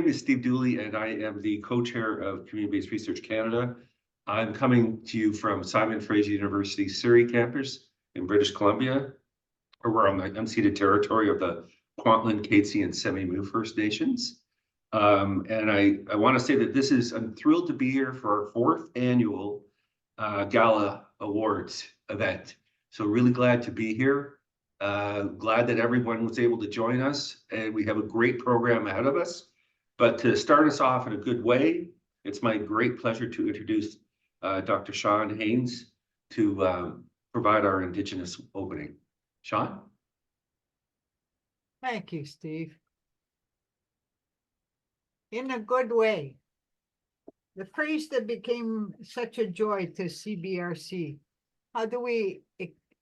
My name is Steve Dooley, and I am the co-chair of Community-Based Research Canada. I'm coming to you from Simon Fraser University Surrey campus in British Columbia, where we're on the unceded territory of the Kwantlen, Katzie, and Semi-Moo First Nations. And I want to say that I'm thrilled to be here for our 4th annual Gala Awards event. So really glad to be here. Glad that everyone was able to join us, and we have a great program ahead of us. But to start us off in a good way, it's my great pleasure to introduce Dr. Sean Haynes to provide our Indigenous opening. Sean? Thank you, Steve. In a good way. The phrase that became such a joy to CBRC. How do we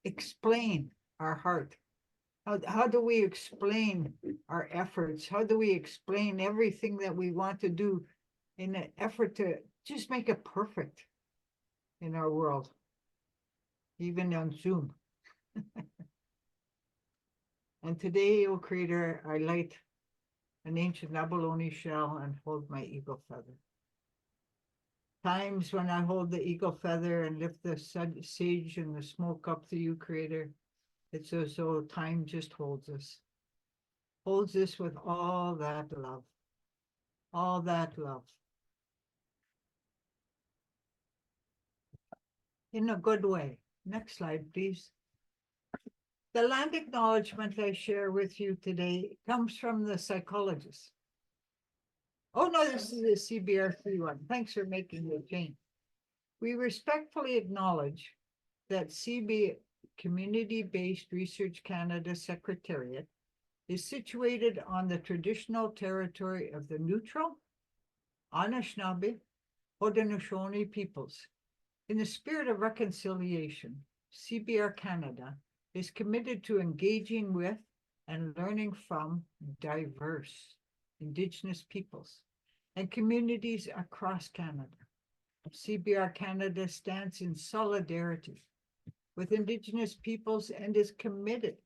explain our heart? How do we explain our efforts? How do we explain everything that we want to do in an effort to just make it perfect in our world, even on Zoom? And today, O Creator, I light an ancient abalone shell and hold my eagle feather. Times when I hold the eagle feather and lift the sage and the smoke up to you, Creator, it's as though time just holds us with all that love, all that love. In a good way. Next slide, please. The land acknowledgement I share with you today comes from the psychologist. Oh no, this is the CBRC one. Thanks for making the change. We respectfully acknowledge that Community-Based Research Canada Secretariat is situated on the traditional territory of the Neutral, Anishinaabe, Haudenosaunee peoples. In the spirit of reconciliation, CBRCanada is committed to engaging with and learning from diverse Indigenous peoples and communities across Canada. CBRCanada stands in solidarity with Indigenous peoples and is committed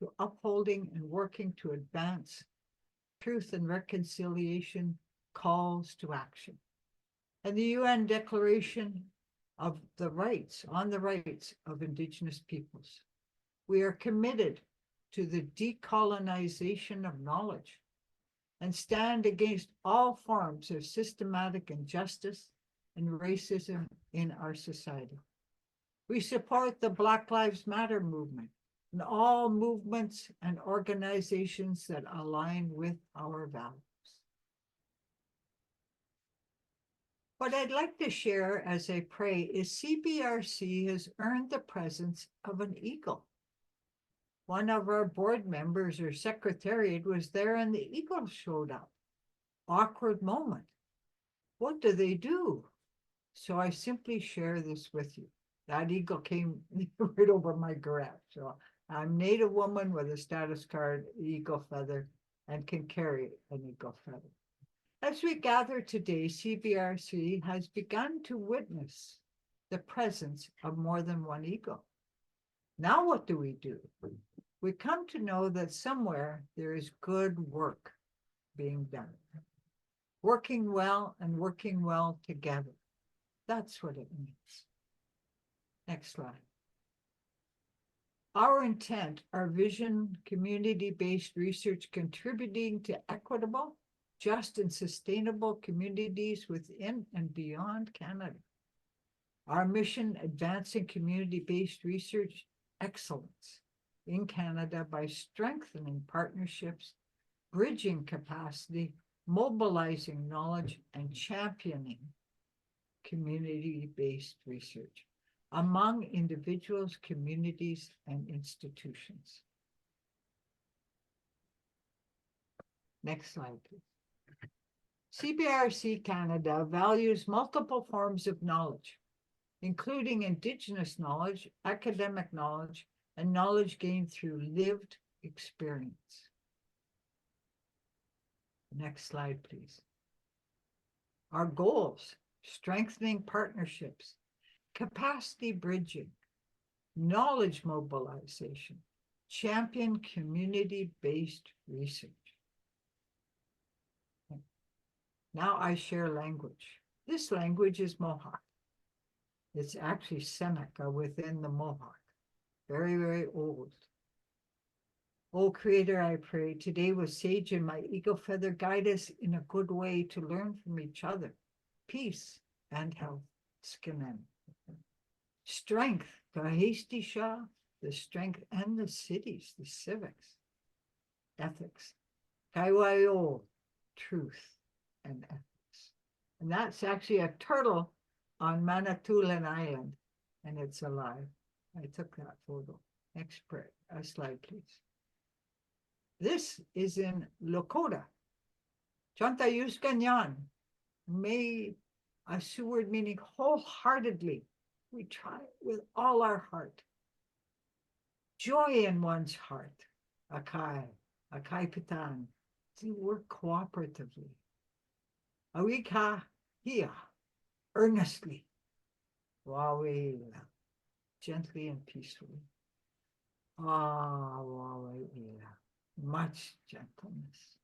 to upholding and working to advance truth and reconciliation calls to action. And the UN Declaration of the Rights, on the rights of Indigenous peoples. We are committed to the decolonization of knowledge and stand against all forms of systematic injustice and racism in our society. We support the Black Lives Matter movement and all movements and organizations that align with our values. What I'd like to share as I pray is CBRC has earned the presence of an eagle. One of our board members or secretariat was there and the eagle showed up. Awkward moment. What do they do? So I simply share this with you. That eagle came right over my garage. So I'm Native woman with a status card, eagle feather, and can carry an eagle feather. As we gather today, CBRC has begun to witness the presence of more than one eagle. Now what do? We come to know that somewhere there is good work being done. Working well and working well together. That's what it means. Next slide. Our intent, our vision, community-based research contributing to equitable, just and sustainable communities within and beyond Canada. Our mission, advancing community-based research excellence in Canada by strengthening partnerships, bridging capacity, mobilizing knowledge, and championing community-based research among individuals, communities, and institutions. Next slide, please. CBRC Canada values multiple forms of knowledge, including Indigenous knowledge, academic knowledge, and knowledge gained through lived experience. Next slide, please. Our goals: strengthening partnerships, capacity bridging, knowledge mobilization, champion community-based research. Now I share language. This language is Mohawk. It's actually Seneca within the Mohawk. Very, very old. O Creator, I pray, today with sage and my eagle feather, guide us in a good way to learn from each other. Peace and health, Skinnen. Strength, Kahestisha, the strength and the cities, the civics. Ethics. Kaiwayo, truth and ethics. And that's actually a turtle on Manitoulin Island, and it's alive. I took that photo. Next slide, please. This is in Lakota. Chanta Yuskanyan. May a Sioux word meaning wholeheartedly. We try with all our heart. Joy in one's heart. Akai Pitan. To work cooperatively. Awika Hia. Earnestly. Wawela. Gently and peacefully. Wawela. Much gentleness.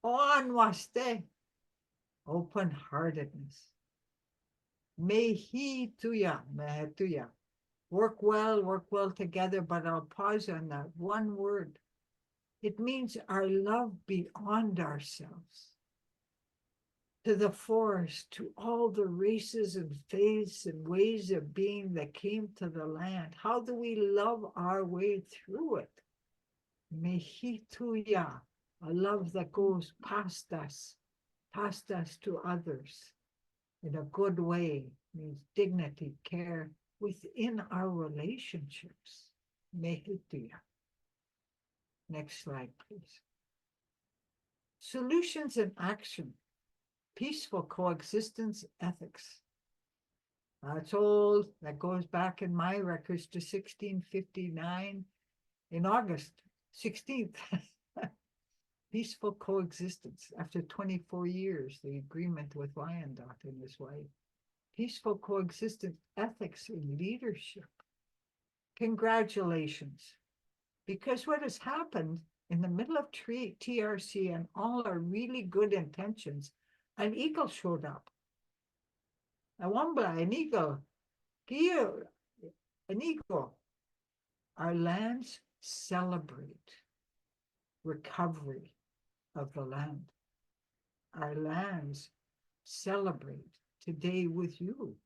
Onwaste. Open-heartedness. Mehituya. Work well together, but I'll pause on that one word. It means our love beyond ourselves. To the forest, to all the races and faiths and ways of being that came to the land. How do we love our way through it? Mehituya, a love that goes past us to others in a good way, means dignity, care within our relationships. Mehituya. Next slide, please. Solutions and action. Peaceful coexistence ethics. That's old. That goes back in my records to 1659 in August 16th. Peaceful coexistence after 24 years, the agreement with Wyandotte and his wife. Peaceful coexistence ethics in leadership. Congratulations. Because what has happened in the middle of TRC and all our really good intentions, an eagle showed up. A wambla, an eagle. An eagle. Our lands celebrate recovery of the land. Our lands celebrate today with you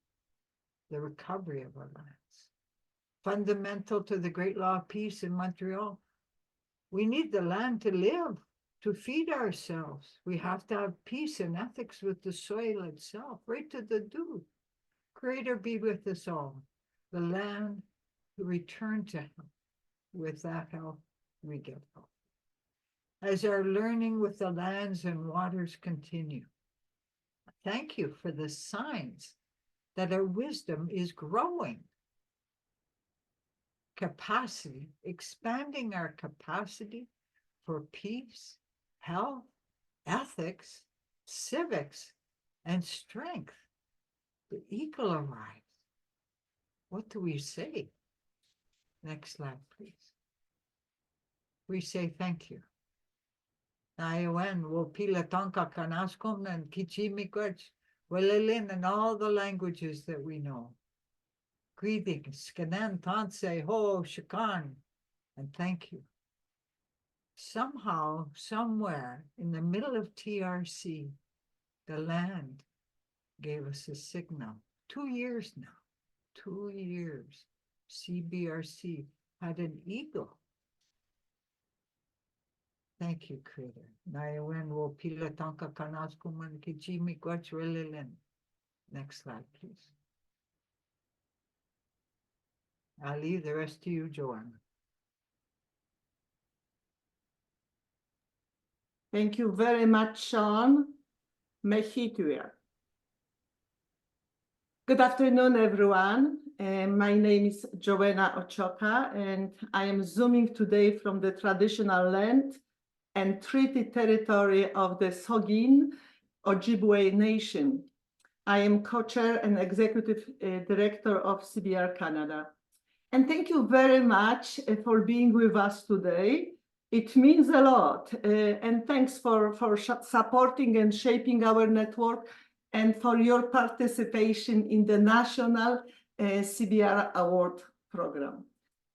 the recovery of our lands. Fundamental to the great law of peace in Montreal, we need the land to live, to feed ourselves. We have to have peace and ethics with the soil itself, right to the do. Creator be with us all. The land to return to health. With that health, we get health. As our learning with the lands and waters continue, thank you for the signs that our wisdom is growing. Capacity, expanding our capacity for peace, health, ethics, civics, and strength. The eagle arrives. What do we say? Next slide, please. We say thank you. Nayawen, Wopila Tonka Kanaskom, and Kichimikwech, Welelin, and all the languages that we know. Greetings, Skanen, Tanse, Ho, Shakan, and thank you. Somehow, somewhere in the middle of TRC, the land gave us a signal. 2 years now, 2 years. CBRC had an eagle. Thank you, Creator. Nayawen wo pila tanka kanaskuman kijimi gwachwelelen. Next slide, please. I'll leave the rest to you, Joanna. Thank you very much, Sean. Mehituya. Good afternoon, everyone. My name is Joanna Ochoka, and I am zooming today from the traditional land and treaty territory of the Sogin Ojibwe Nation. I am co-chair and executive director of CBRCanada. And thank you very much for being with us today It means a lot, and thanks for supporting and shaping our network and for your participation in the National CBR Award Program.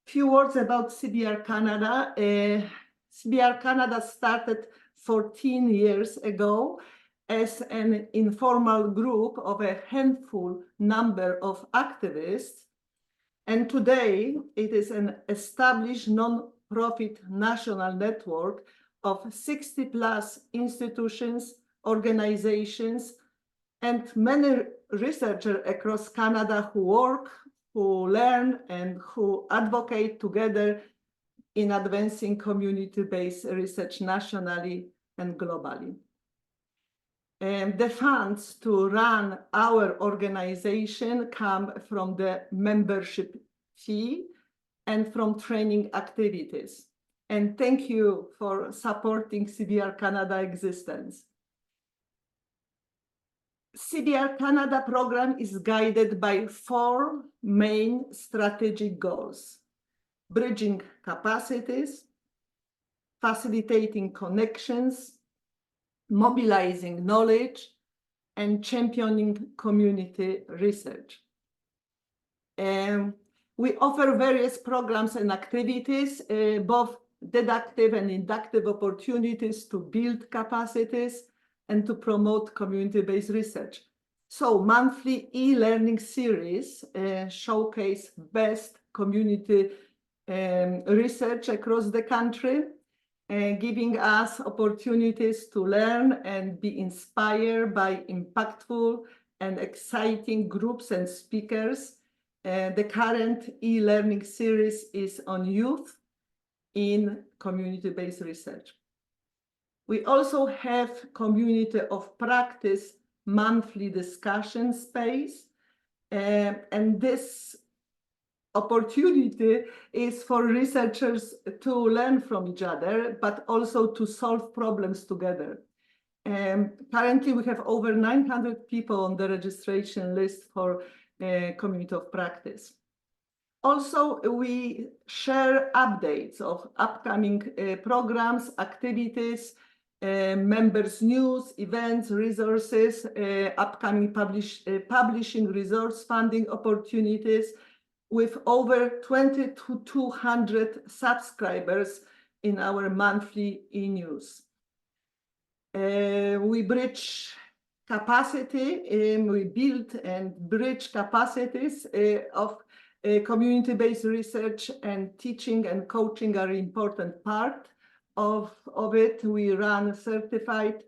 Few words about CBR Canada. CBR Canada started 14 years ago as an informal group of a handful number of activists. And today it is an established non-profit national network of 60+ institutions, organizations, and many researchers across Canada who work, who learn, and who advocate together in advancing community-based research nationally and globally. And the funds to run our organization come from the membership fee and from training activities. And thank you for supporting CBR Canada existence. CBR Canada program is guided by 4 main strategic goals: bridging capacities, facilitating connections, mobilizing knowledge, and championing community research. We offer various programs and activities, both deductive and inductive opportunities to build capacities and to promote community-based research. So monthly e-learning series showcase best community research across the country, giving us opportunities to learn and be inspired by impactful and exciting groups and speakers. The current e-learning series is on youth in community-based research. We also have community of practice monthly discussion space, and this opportunity is for researchers to learn from each other, but also to solve problems together. Currently, we have over 900 people on the registration list for community of practice. Also, we share updates of upcoming programs, activities, members' news, events, resources, upcoming publishing resource funding opportunities, with over 2,200 subscribers in our monthly e-news. We bridge capacity, we build and bridge capacities of community-based research, and teaching and coaching are an important part of it. We run certified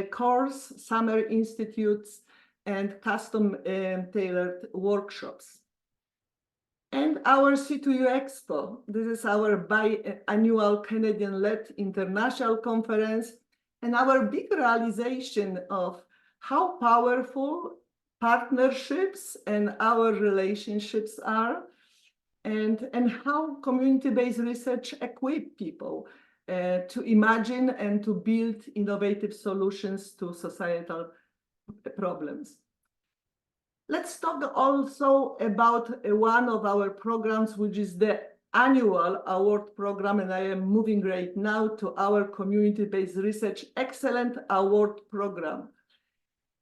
course, summer institutes, and custom tailored workshops. And our C2U Expo, this is our biannual Canadian-led international conference, and our big realization of how powerful partnerships and our relationships are, and how community-based research equip people to imagine and to build innovative solutions to societal problems. Let's talk also about one of our programs, which is the annual award program, and I am moving right now to our Community-Based Research Excellent Award Program.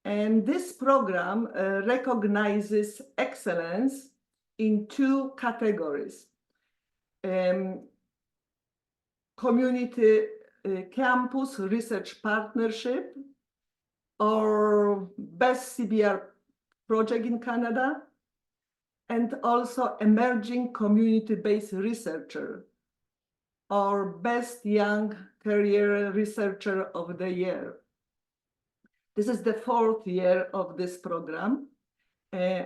And this program recognizes excellence in 2 categories: community campus research partnership, or best CBR project in Canada, and also emerging community-based researcher, or best young career researcher of the year. This is the 4th year of this program.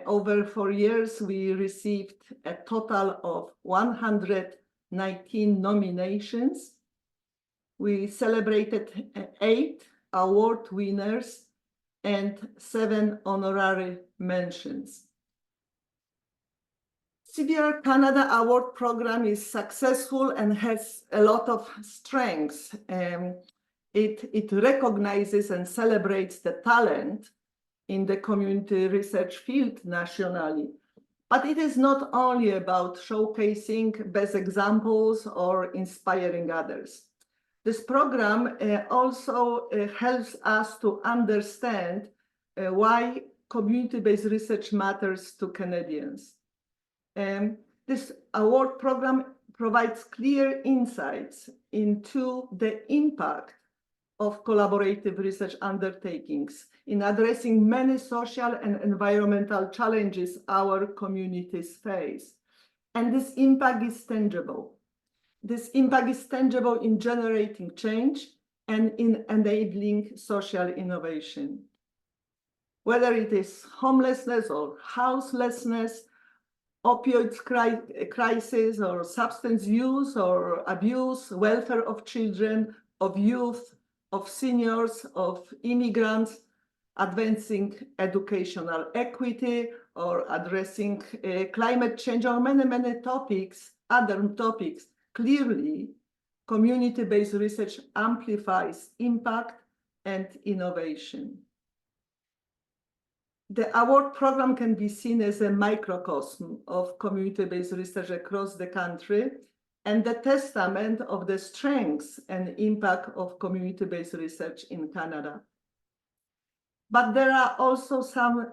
Over 4 years, we received a total of 119 nominations. We celebrated 8 award winners and 7 honorary mentions. CBR Canada Award Program is successful and has a lot of strengths. It recognizes and celebrates the talent in the community research field nationally. But it is not only about showcasing best examples or inspiring others. This program also helps us to understand why community-based research matters to Canadians. This award program provides clear insights into the impact of collaborative research undertakings in addressing many social and environmental challenges our communities face. And this impact is tangible. This impact is tangible in generating change and in enabling social innovation. Whether it is homelessness or houselessness, opioid crisis or substance use or abuse, welfare of children, of youth, of seniors, of immigrants, advancing educational equity or addressing climate change or many topics, other topics. Clearly, community-based research amplifies impact and innovation. The award program can be seen as a microcosm of community-based research across the country and the testament of the strengths and impact of community-based research in Canada. But there are also some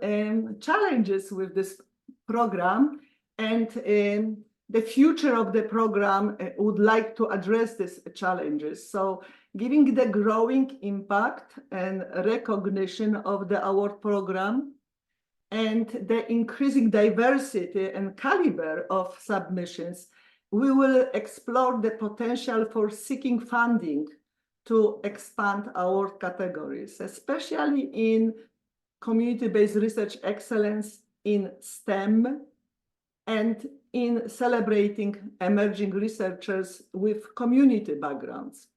challenges with this program, and the future of the program would like to address these challenges. So giving the growing impact and recognition of the award program and the increasing diversity and caliber of submissions, we will explore the potential for seeking funding to expand award categories, especially in community-based research excellence in STEM and in celebrating emerging researchers with community backgrounds.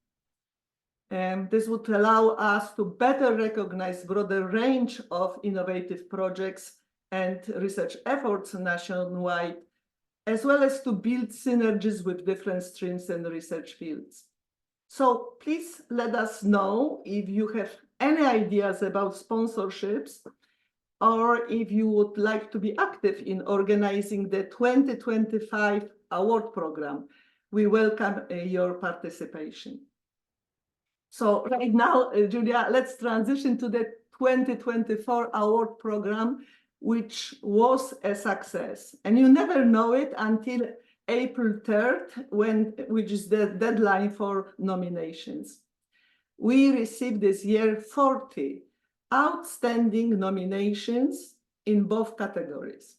This would allow us to better recognize broader range of innovative projects and research efforts nationwide, as well as to build synergies with different streams and research fields. So please let us know if you have any ideas about sponsorships, or if you would like to be active in organizing the 2025 award program. We welcome your participation. So right now, Julia, let's transition to the 2024 award program, which was a success. And you never know it until April 3rd, which is the deadline for nominations. We received this year 40 outstanding nominations in both categories.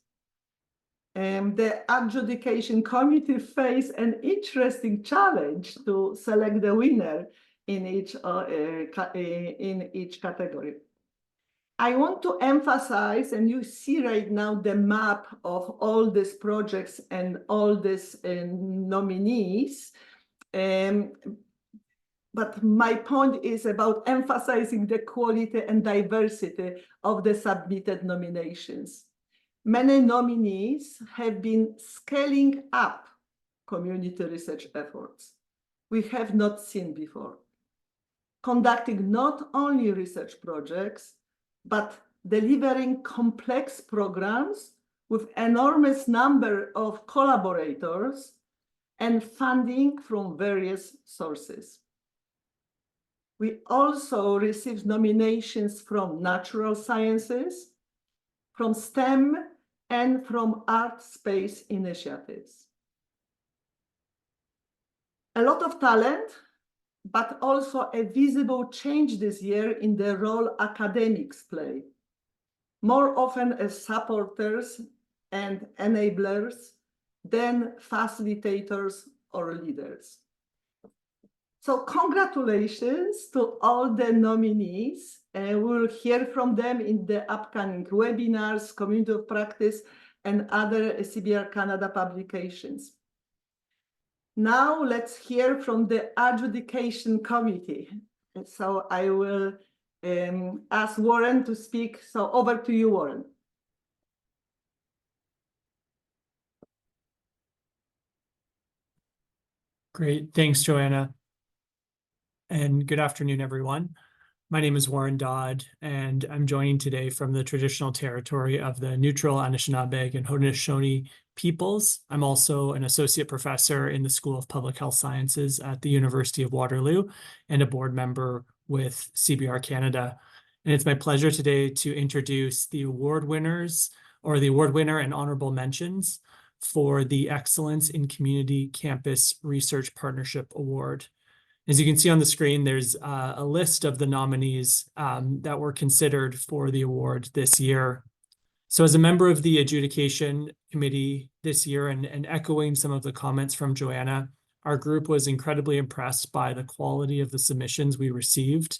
The adjudication committee faced an interesting challenge to select the winner in each category. I want to emphasize, and you see right now the map of all these projects and all these nominees. But my point is about emphasizing the quality and diversity of the submitted nominations. Many nominees have been scaling up community research efforts we have not seen before, conducting not only research projects, but delivering complex programs with enormous number of collaborators and funding from various sources. We also received nominations from natural sciences, from STEM, and from art space initiatives. A lot of talent, but also a visible change this year in the role academics play, more often as supporters and enablers than facilitators or leaders. So congratulations to all the nominees. We'll hear from them in the upcoming webinars, community of practice, and other CBRCanada publications. Now let's hear from the adjudication committee. And so I will ask Warren to speak. So over to you, Warren. Great, thanks, Joanna. And good afternoon, everyone. My name is Warren Dodd, and I'm joining today from the traditional territory of the neutral Anishinaabe and Haudenosaunee peoples. I'm also an associate professor in the School of Public Health Sciences at the University of Waterloo and a board member with CBRCanada. And it's my pleasure today to introduce the award winners, or the award winner and honorable mentions for the Excellence in Community Campus Research Partnership Award. As you can see on the screen, there's a list of the nominees that were considered for the award this year. So as a member of the adjudication committee this year and echoing some of the comments from Joanna, our group was incredibly impressed by the quality of the submissions we received.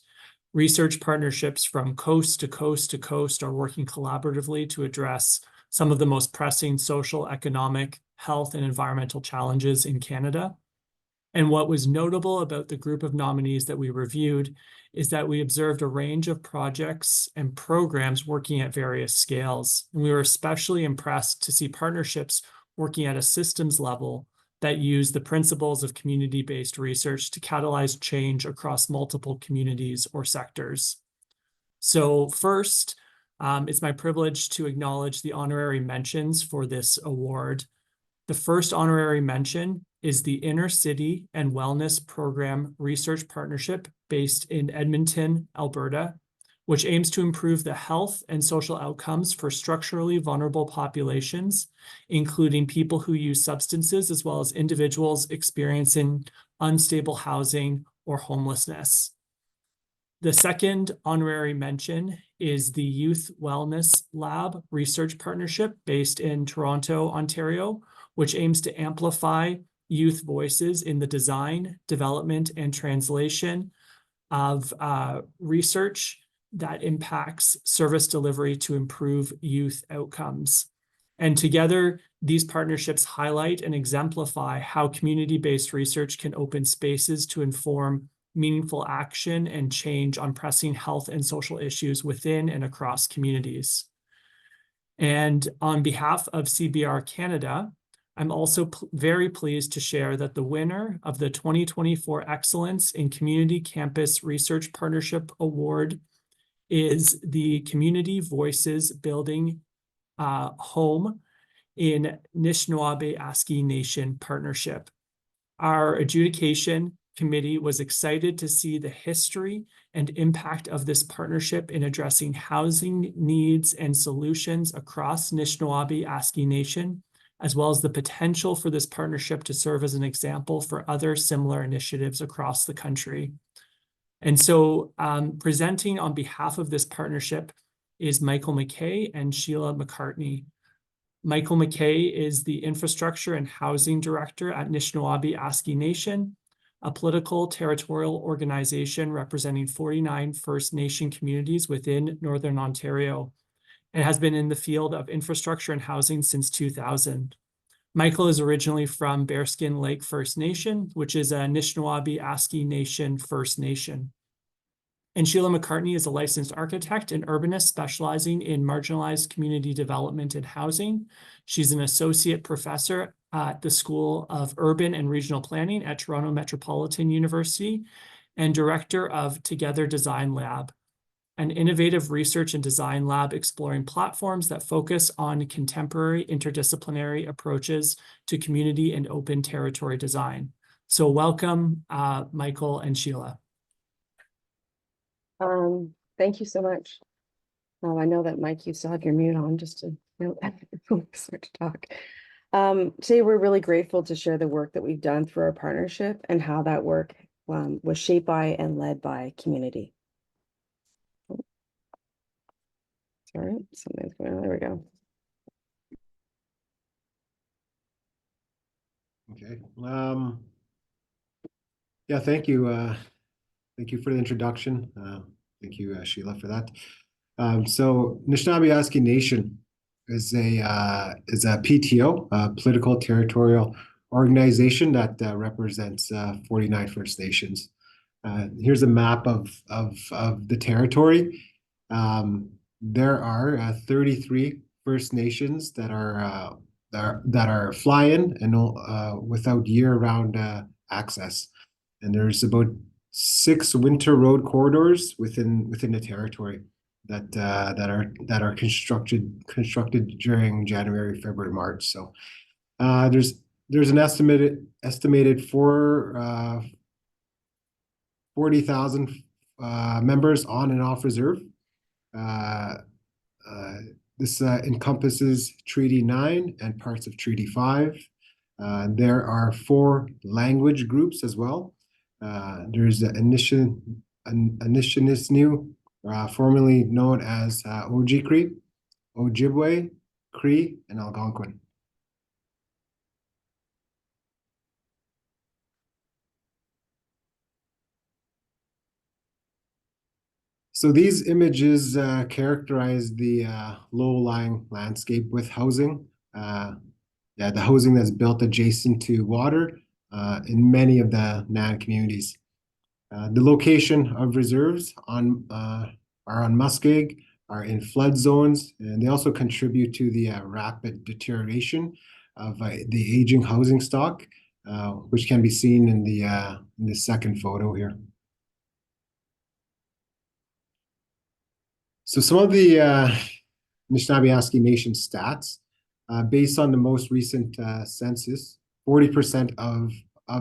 Research partnerships from coast to coast to coast are working collaboratively to address some of the most pressing social, economic, health, and environmental challenges in Canada. And what was notable about the group of nominees that we reviewed is that we observed a range of projects and programs working at various scales. And we were especially impressed to see partnerships working at a systems level that use the principles of community-based research to catalyze change across multiple communities or sectors. So first, it's my privilege to acknowledge the honorary mentions for this award. The first honorary mention is the Inner City and Wellness Program Research Partnership based in Edmonton, Alberta, which aims to improve the health and social outcomes for structurally vulnerable populations, including people who use substances, as well as individuals experiencing unstable housing or homelessness. The second honorary mention is the Youth Wellness Lab Research Partnership based in Toronto, Ontario, which aims to amplify youth voices in the design, development, and translation of research that impacts service delivery to improve youth outcomes. And together, these partnerships highlight and exemplify how community-based research can open spaces to inform meaningful action and change on pressing health and social issues within and across communities. And on behalf of CBRCanada, I'm also very pleased to share that the winner of the 2024 Excellence in Community Campus Research Partnership Award is the Community Voices Building Home in Anishinaabe Aski Nation Partnership. Our adjudication committee was excited to see the history and impact of this partnership in addressing housing needs and solutions across Anishinaabe Aski Nation, as well as the potential for this partnership to serve as an example for other similar initiatives across the country. And so presenting on behalf of this partnership is Michael McKay and Sheila McCartney. Michael McKay is the Infrastructure and Housing Director at Anishinaabe Aski Nation, a political territorial organization representing 49 First Nation communities within Northern Ontario, and has been in the field of infrastructure and housing since 2000. Michael is originally from Bearskin Lake First Nation, which is a Anishinaabe Aski Nation First Nation. And Sheila McCartney is a licensed architect and urbanist specializing in marginalized community development and housing. She's an associate professor at the School of Urban and Regional Planning at Toronto Metropolitan University and director of Together Design Lab, an innovative research and design lab exploring platforms that focus on contemporary interdisciplinary approaches to community and open territory design. So welcome, Michael and Sheila. Thank you so much. I know that, Mike, you still have your mute on just to start to talk. Today, we're really grateful to share the work that we've done through our partnership and how that work was shaped by and led by community. Sorry, something's going on. There we go. Okay. Yeah, thank you. Thank you for the introduction. Thank you, Sheila, for that. So Anishinaabe Aski Nation is a PTO, political territorial organization that represents 49 First Nations. Here's a map of the territory. There are 33 First Nations that are fly-in and without year-round access. And there's about 6 winter road corridors within the territory that are constructed during January, February, March. So there's an estimated 40,000 members on and off reserve. This encompasses Treaty 9 and parts of Treaty 5. There are 4 language groups as well. There's the Anishinaabe, formerly known as Ojibwe, Ojibwe, Cree, and Algonquin. So these images characterize the low-lying landscape with housing. The housing that's built adjacent to water in many of the NAN communities. The location of reserves are on muskeg, are in flood zones, and they also contribute to the rapid deterioration of the aging housing stock, which can be seen in the second photo here. So some of the Anishinaabe Nation stats, based on the most recent census, 40% of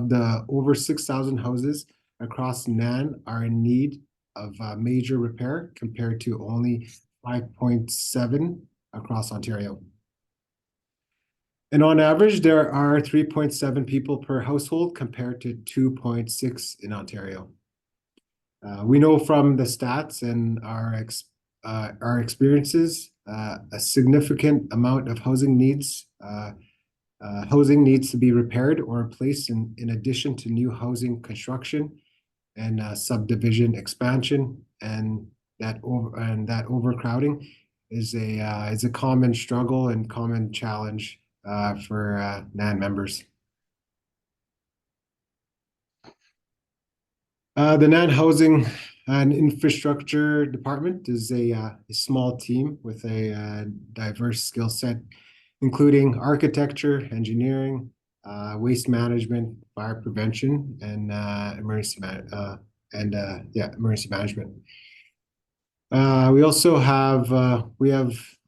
the over 6,000 houses across NAN are in need of major repair, compared to only 5.7 across Ontario. And on average, there are 3.7 people per household compared to 2.6 in Ontario. We know from the stats and our experiences, a significant amount of housing needs to be repaired or replaced in addition to new housing construction and subdivision expansion, and that overcrowding is a common struggle and common challenge for NAN members. The NAN Housing and Infrastructure Department is a small team with a diverse skill set, including architecture, engineering, waste management, fire prevention, and emergency management. We also have a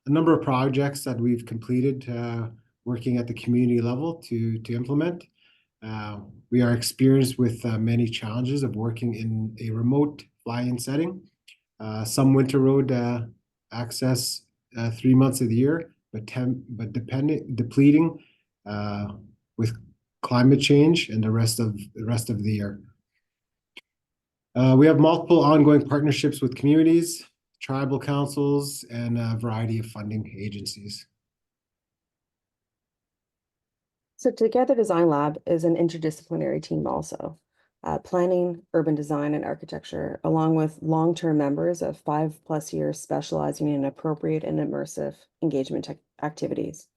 number of projects that we've completed working at the community level to implement. We are experienced with many challenges of working in a remote fly-in setting. Some winter road access 3 months of the year, but depleting with climate change and the rest of the year. We have multiple ongoing partnerships with communities, tribal councils, and a variety of funding agencies. So Together Design Lab is an interdisciplinary team also. Planning, urban design, and architecture, along with long-term members of 5+ years specializing in appropriate and immersive engagement activities.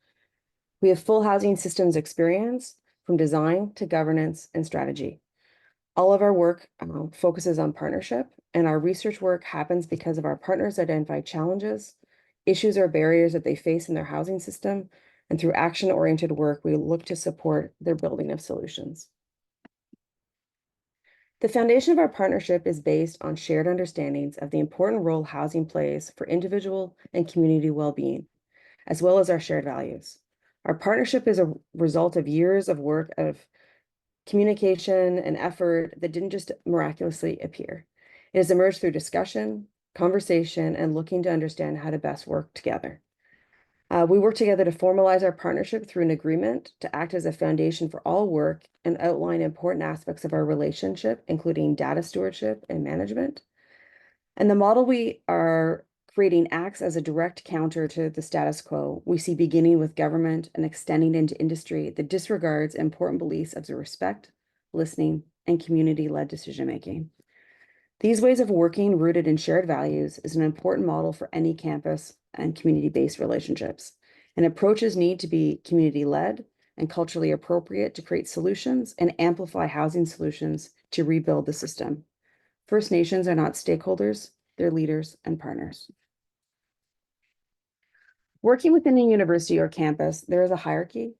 We have full housing systems experience from design to governance and strategy. All of our work focuses on partnership, and our research work happens because of our partners identify challenges, issues, or barriers that they face in their housing system, and through action-oriented work, we look to support their building of solutions. The foundation of our partnership is based on shared understandings of the important role housing plays for individual and community well-being, as well as our shared values. Our partnership is a result of years of work of communication and effort that didn't just miraculously appear. It has emerged through discussion, conversation, and looking to understand how to best work together. We work together to formalize our partnership through an agreement to act as a foundation for all work and outline important aspects of our relationship, including data stewardship and management. And the model we are creating acts as a direct counter to the status quo we see beginning with government and extending into industry that disregards important beliefs of respect, listening, and community-led decision-making. These ways of working rooted in shared values is an important model for any campus and community-based relationships. And approaches need to be community-led and culturally appropriate to create solutions and amplify housing solutions to rebuild the system. First Nations are not stakeholders, they're leaders and partners. Working within a university or campus, there is a hierarchy,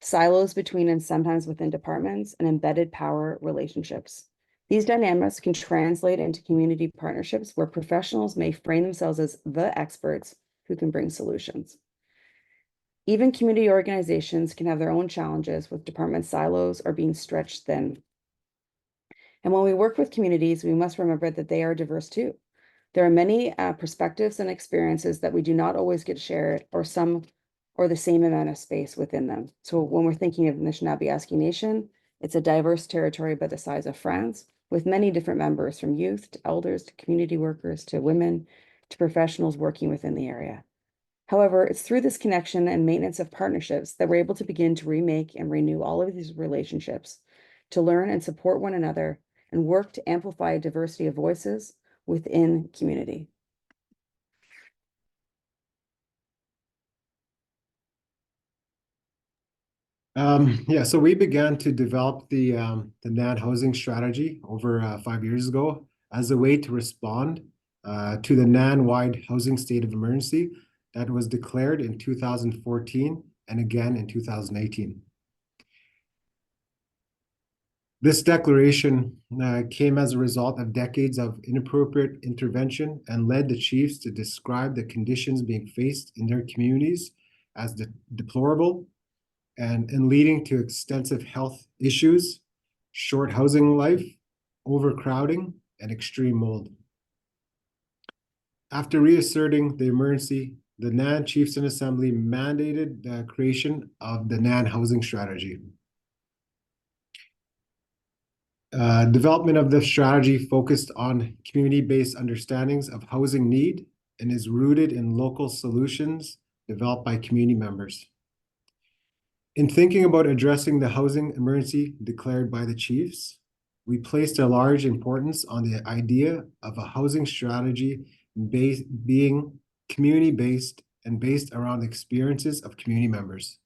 silos between and sometimes within departments, and embedded power relationships. These dynamics can translate into community partnerships where professionals may frame themselves as the experts who can bring solutions. Even community organizations can have their own challenges with department silos or being stretched thin. And when we work with communities, we must remember that they are diverse too. There are many perspectives and experiences that we do not always get shared or the same amount of space within them. So when we're thinking of Anishinaabe Nation, it's a diverse territory by the size of France, with many different members from youth to elders to community workers to women to professionals working within the area. However, it's through this connection and maintenance of partnerships that we're able to begin to remake and renew all of these relationships, to learn and support one another, and work to amplify a diversity of voices within community. Yeah, so we began to develop the NAN housing strategy over 5 years ago as a way to respond to the NAN-wide housing state of emergency that was declared in 2014 and again in 2018. This declaration came as a result of decades of inappropriate intervention and led the chiefs to describe the conditions being faced in their communities as deplorable and leading to extensive health issues, short housing life, overcrowding, and extreme mold. After reasserting the emergency, the NAN Chiefs and Assembly mandated the creation of the NAN housing strategy. Development of the strategy focused on community-based understandings of housing need and is rooted in local solutions developed by community members. In thinking about addressing the housing emergency declared by the chiefs, we placed a large importance on the idea of a housing strategy being community-based and based around the experiences of community members.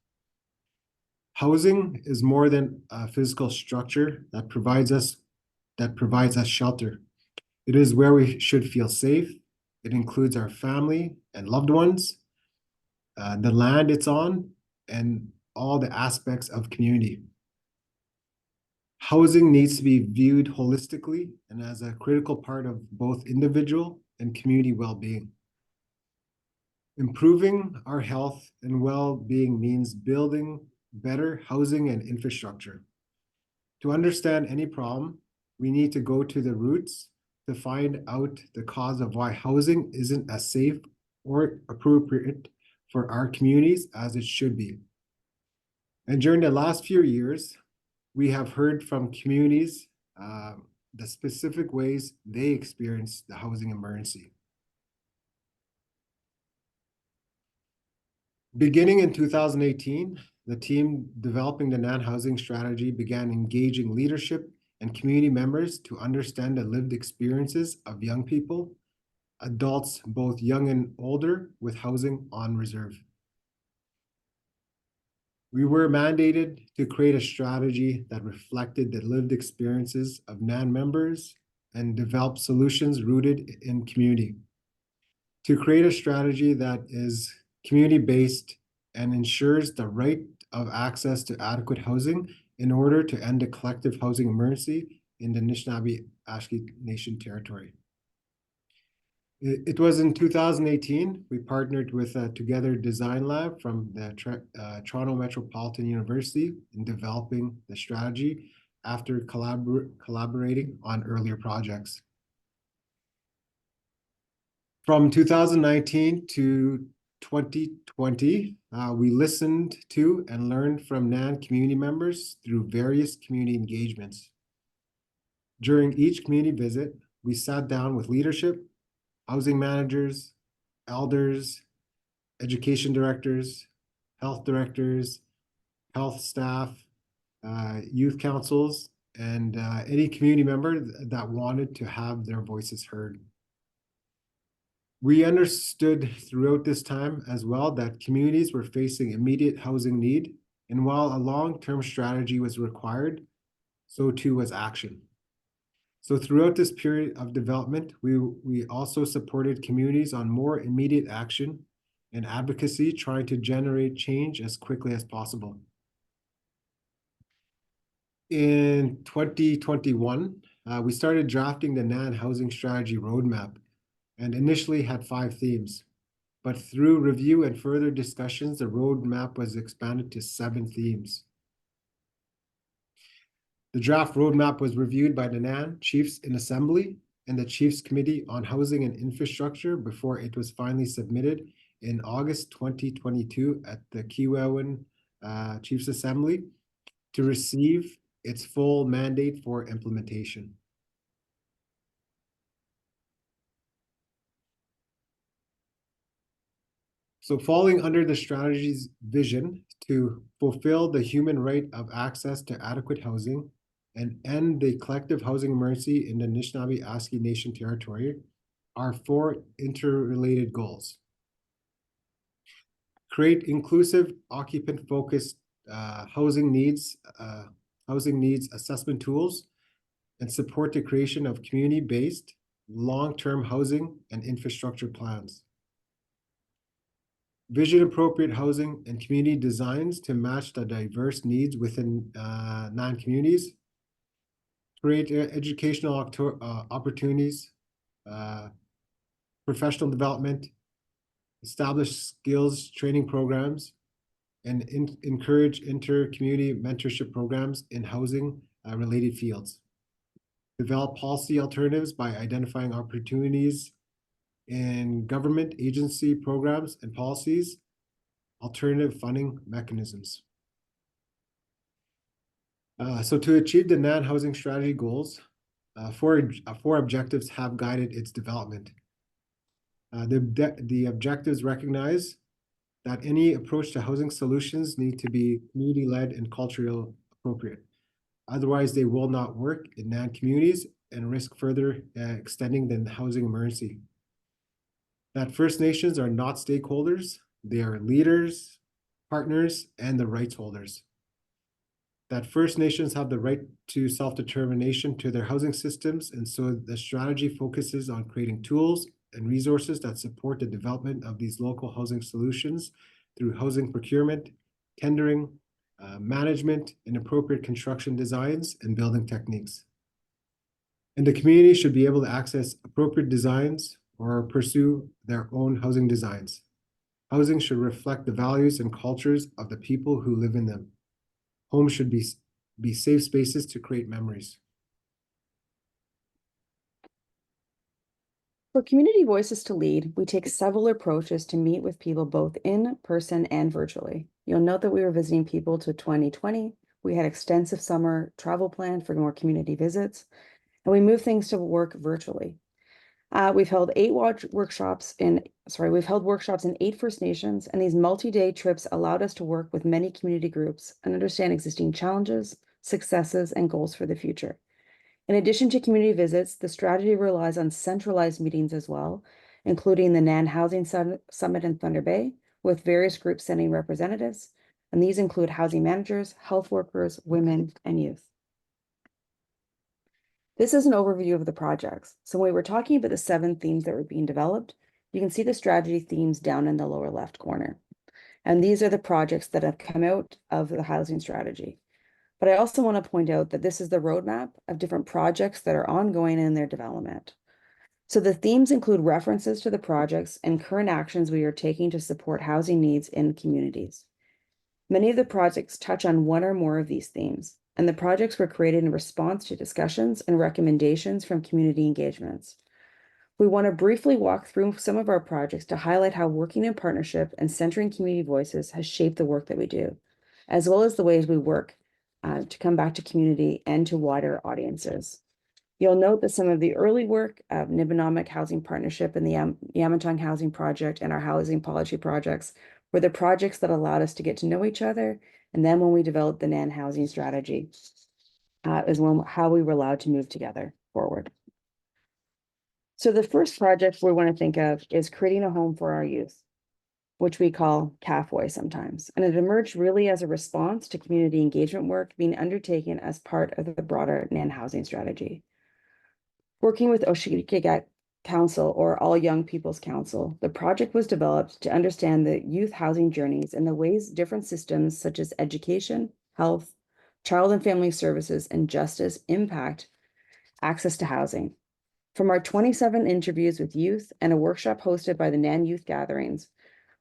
Housing is more than a physical structure that provides us shelter. It is where we should feel safe. It includes our family and loved ones, the land it's on, and all the aspects of community. Housing needs to be viewed holistically and as a critical part of both individual and community well-being. Improving our health and well-being means building better housing and infrastructure. To understand any problem, we need to go to the roots to find out the cause of why housing isn't as safe or appropriate for our communities as it should be. And during the last few years, we have heard from communities the specific ways they experience the housing emergency. Beginning in 2018, the team developing the NAN housing strategy began engaging leadership and community members to understand the lived experiences of young people, adults both young and older, with housing on reserve. We were mandated to create a strategy that reflected the lived experiences of NAN members and develop solutions rooted in community. To create a strategy that is community-based and ensures the right of access to adequate housing in order to end a collective housing emergency in the Anishinaabe Nation territory. It was in 2018, we partnered with Together Design Lab from the Toronto Metropolitan University in developing the strategy after collaborating on earlier projects. From 2019 to 2020, we listened to and learned from NAN community members through various community engagements. During each community visit, we sat down with leadership, housing managers, elders, education directors, health directors, health staff, youth councils, and any community member that wanted to have their voices heard. We understood throughout this time as well that communities were facing immediate housing need, and while a long-term strategy was required, so too was action. So throughout this period of development, we also supported communities on more immediate action and advocacy, trying to generate change as quickly as possible. In 2021, we started drafting the NAN Housing Strategy Roadmap and initially had 5 themes. But through review and further discussions, the roadmap was expanded to 7 themes. The draft roadmap was reviewed by the NAN Chiefs in Assembly and the Chiefs Committee on Housing and Infrastructure before it was finally submitted in August 2022 at the Kiwawin Chiefs Assembly to receive its full mandate for implementation. So falling under the strategy's vision to fulfill the human right of access to adequate housing and end the collective housing emergency in the Anishinaabe-Aski Nation territory are 4 interrelated goals. Create inclusive, occupant-focused housing needs assessment tools and support the creation of community-based, long-term housing and infrastructure plans. Vision-appropriate housing and community designs to match the diverse needs within non-communities. Create educational opportunities, professional development, establish skills training programs, and encourage inter-community mentorship programs in housing related fields. Develop policy alternatives by identifying opportunities in government agency programs and policies, alternative funding mechanisms. So to achieve the NAN housing strategy goals, 4 objectives have guided its development. The objectives recognize that any approach to housing solutions need to be community-led and culturally appropriate. Otherwise, they will not work in NAN communities and risk further extending the housing emergency. That First Nations are not stakeholders, they are leaders, partners, and the rights holders. That First Nations have the right to self-determination to their housing systems, and so the strategy focuses on creating tools and resources that support the development of these local housing solutions through housing procurement, tendering, management, and appropriate construction designs and building techniques. And the community should be able to access appropriate designs or pursue their own housing designs. Housing should reflect the values and cultures of the people who live in them. Homes should be safe spaces to create memories. For Community Voices to Lead, we take several approaches to meet with people both in person and virtually. You'll note that we were visiting people to 2020. We had extensive summer travel planned for more community visits, and we moved things to work virtually. We've held workshops in 8 First Nations, and these multi-day trips allowed us to work with many community groups and understand existing challenges, successes, and goals for the future. In addition to community visits, the strategy relies on centralized meetings as well, including the NAN Housing Summit in Thunder Bay, with various groups sending representatives, and these include housing managers, health workers, women, and youth. This is an overview of the projects. So when we were talking about the 7 themes that were being developed, you can see the strategy themes down in the lower left corner. And these are the projects that have come out of the housing strategy. But I also want to point out that this is the roadmap of different projects that are ongoing in their development. So the themes include references to the projects and current actions we are taking to support housing needs in communities. Many of the projects touch on one or more of these themes, and the projects were created in response to discussions and recommendations from community engagements. We want to briefly walk through some of our projects to highlight how working in partnership and centering community voices has shaped the work that we do, as well as the ways we work to come back to community and to wider audiences. You'll note that some of the early work of Nibinamik Housing Partnership and the Yamatong Housing Project and our housing policy projects were the projects that allowed us to get to know each other. And then when we developed the NAN housing strategy, is how we were allowed to move together forward. So the first project we want to think of is creating a home for our youth, which we call CAFWay sometimes. And it emerged really as a response to community engagement work being undertaken as part of the broader NAN housing strategy. Working with Oshikigak Council, or All Young People's Council, the project was developed to understand the youth housing journeys and the ways different systems such as education, health, child and family services, and justice impact access to housing. From our 27 interviews with youth and a workshop hosted by the NAN Youth Gatherings,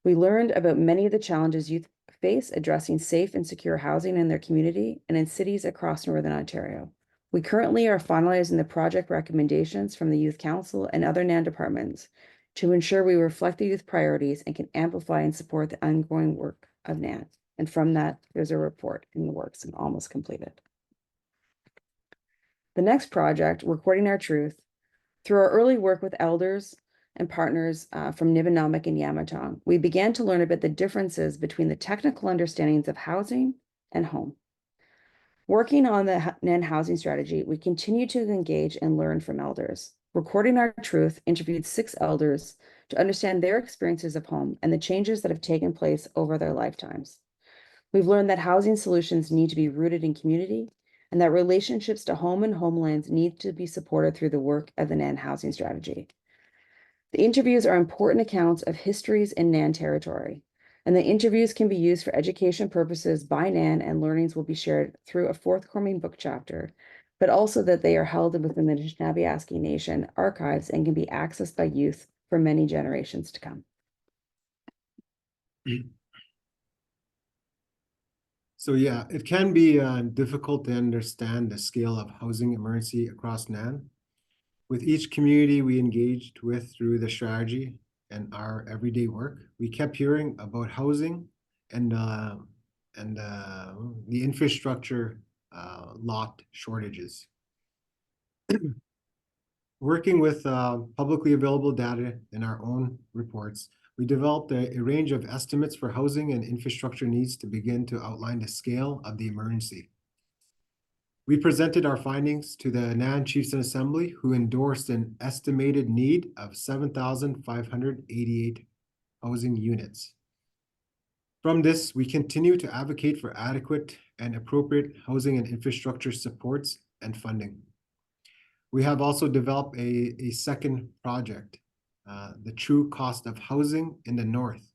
we learned about many of the challenges youth face addressing safe and secure housing in their community and in cities across Northern Ontario. We currently are finalizing the project recommendations from the Youth Council and other NAN departments to ensure we reflect the youth priorities and can amplify and support the ongoing work of NAN. And from that, there's a report in the works and almost completed. The next project, Recording Our Truth, through our early work with elders and partners from Nivinamak and Yamatong, we began to learn about the differences between the technical understandings of housing and home. Working on the NAN housing strategy, we continue to engage and learn from elders. Recording Our Truth interviewed 6 elders to understand their experiences of home and the changes that have taken place over their lifetimes. We've learned that housing solutions need to be rooted in community and that relationships to home and homelands need to be supported through the work of the NAN housing strategy. The interviews are important accounts of histories in NAN territory, and the interviews can be used for education purposes by NAN, and learnings will be shared through a forthcoming book chapter, but also that they are held within the Anishinaabe Nation archives and can be accessed by youth for many generations to come. So yeah, it can be difficult to understand the scale of housing emergency across NAN. With each community we engaged with through the strategy and our everyday work, we kept hearing about housing and the infrastructure lot shortages. Working with publicly available data in our own reports, we developed a range of estimates for housing and infrastructure needs to begin to outline the scale of the emergency. We presented our findings to the NAN Chiefs Assembly, who endorsed an estimated need of 7,588 housing units. From this, we continue to advocate for adequate and appropriate housing and infrastructure supports and funding. We have also developed a second project, the true cost of housing in the North,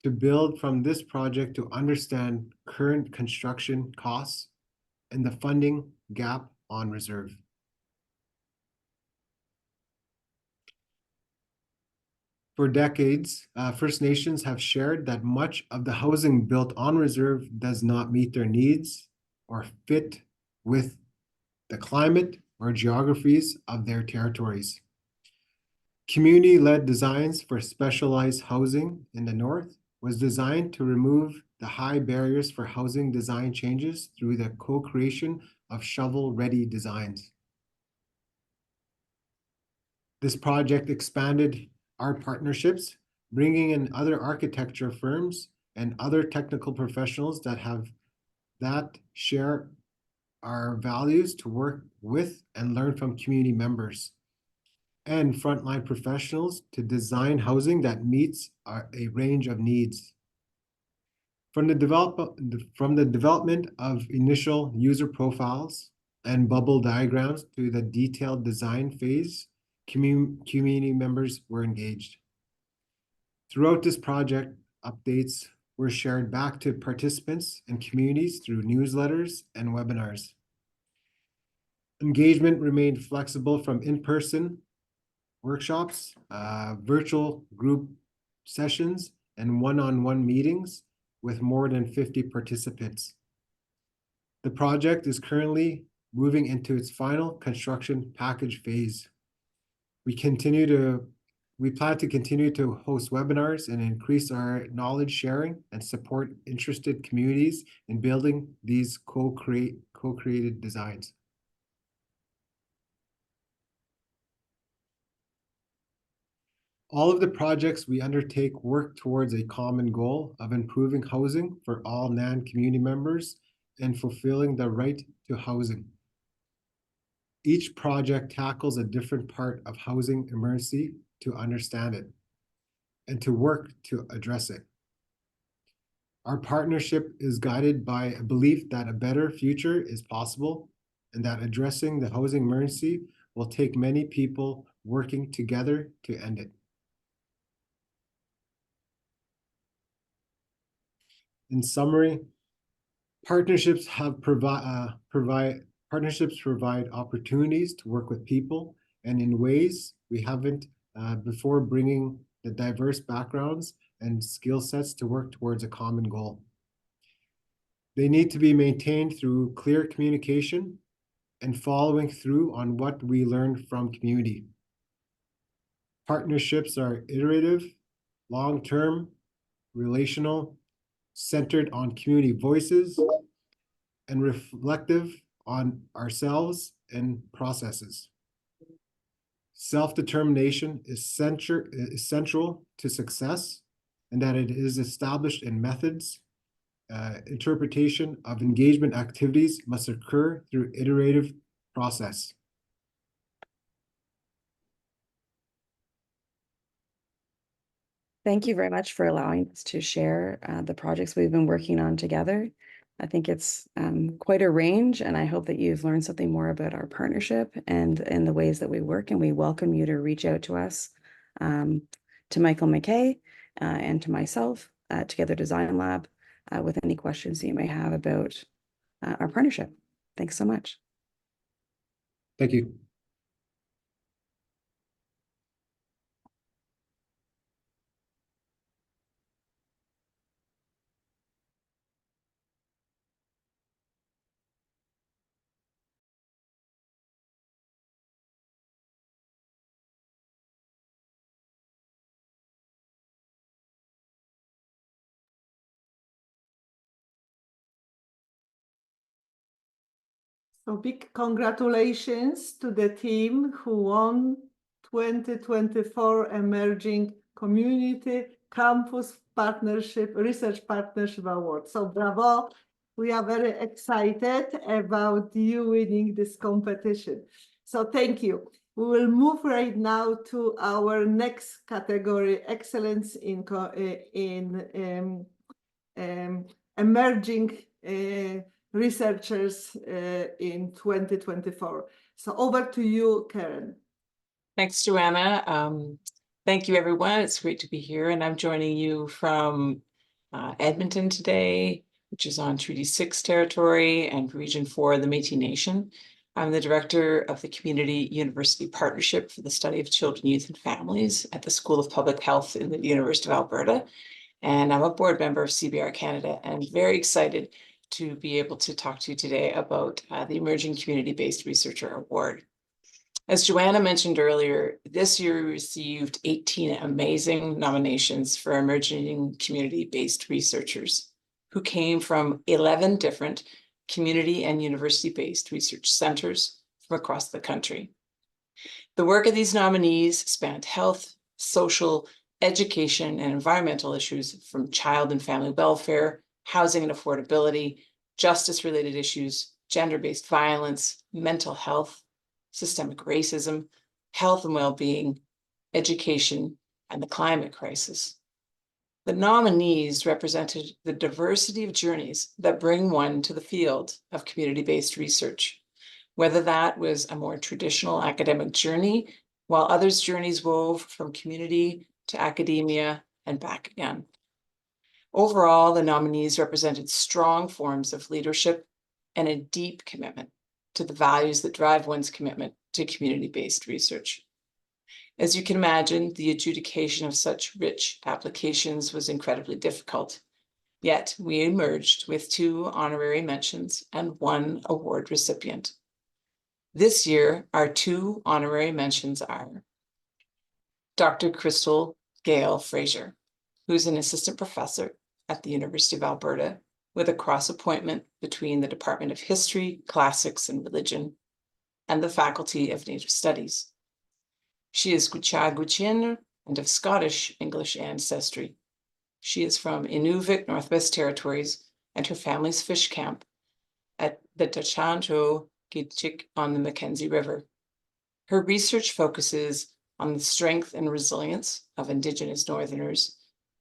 to build from this project to understand current construction costs and the funding gap on reserve. For decades, First Nations have shared that much of the housing built on reserve does not meet their needs or fit with the climate or geographies of their territories. Community-led designs for specialized housing in the North was designed to remove the high barriers for housing design changes through the co-creation of shovel-ready designs. This project expanded our partnerships, bringing in other architecture firms and other technical professionals that share our values to work with and learn from community members, and frontline professionals to design housing that meets a range of needs. From the development of initial user profiles and bubble diagrams to the detailed design phase, community members were engaged. Throughout this project, updates were shared back to participants and communities through newsletters and webinars. Engagement remained flexible from in-person workshops, virtual group sessions, and one-on-one meetings with more than 50 participants. The project is currently moving into its final construction package phase. We plan to continue to host webinars and increase our knowledge sharing and support interested communities in building these co-created designs. All of the projects we undertake work towards a common goal of improving housing for all NAN community members and fulfilling the right to housing. Each project tackles a different part of housing emergency to understand it and to work to address it. Our partnership is guided by a belief that a better future is possible and that addressing the housing emergency will take many people working together to end it. In summary, partnerships have provided Partnerships provide opportunities to work with people and in ways we haven't before, bringing the diverse backgrounds and skill sets to work towards a common goal. They need to be maintained through clear communication and following through on what we learn from community. Partnerships are iterative, long-term, relational, centered on community voices, and reflective on ourselves and processes. Self-determination is central to success, and that it is established in methods. Interpretation of engagement activities must occur through iterative process. Thank you very much for allowing us to share the projects we've been working on together. I think it's quite a range, and I hope that you've learned something more about our partnership and the ways that we work, and we welcome you to reach out to us, to Michael McKay and to myself, Together Design Lab, with any questions that you may have about our partnership. Thanks so much. Thank you. So big congratulations to the team who won 2024 Emerging Community Campus Partnership Research Partnership Award. So bravo. We are very excited about you winning this competition. So thank you. We will move right now to our next category, Excellence in Emerging Researchers in 2024. So over to you, Karen. Thanks, Joanna. Thank you, everyone. It's great to be here. And I'm joining you from Edmonton today, which is on Treaty 6 territory and Region 4 of the Métis Nation. I'm the director of the Community University Partnership for the Study of Children, Youth, and Families at the School of Public Health in the University of Alberta. And I'm a board member of CBRCanada, and very excited to be able to talk to you today about the Emerging Community-Based Researcher Award. As Joanna mentioned earlier, this year we received 18 amazing nominations for emerging community-based researchers who came from 11 different community and university-based research centers from across the country. The work of these nominees spanned health, social, education, and environmental issues from child and family welfare, housing and affordability, justice-related issues, gender-based violence, mental health, systemic racism, health and well-being, education, and the climate crisis. The nominees represented the diversity of journeys that bring one to the field of community-based research, whether that was a more traditional academic journey, while others' journeys wove from community to academia and back again. Overall, the nominees represented strong forms of leadership and a deep commitment to the values that drive one's commitment to community-based research. As you can imagine, the adjudication of such rich applications was incredibly difficult. Yet we emerged with 2 honorary mentions and 1 award recipient. This year, our 2 honorary mentions are Dr. Crystal Gale Fraser, who's an assistant professor at the University of Alberta with a cross-appointment between the Department of History, Classics, and Religion and the Faculty of Native Studies. She is Gwich'in and of Scottish English ancestry. She is from Inuvik, Northwest Territories, and her family's fish camp at the Tachanto Gitchik on the Mackenzie River. Her research focuses on the strength and resilience of Indigenous Northerners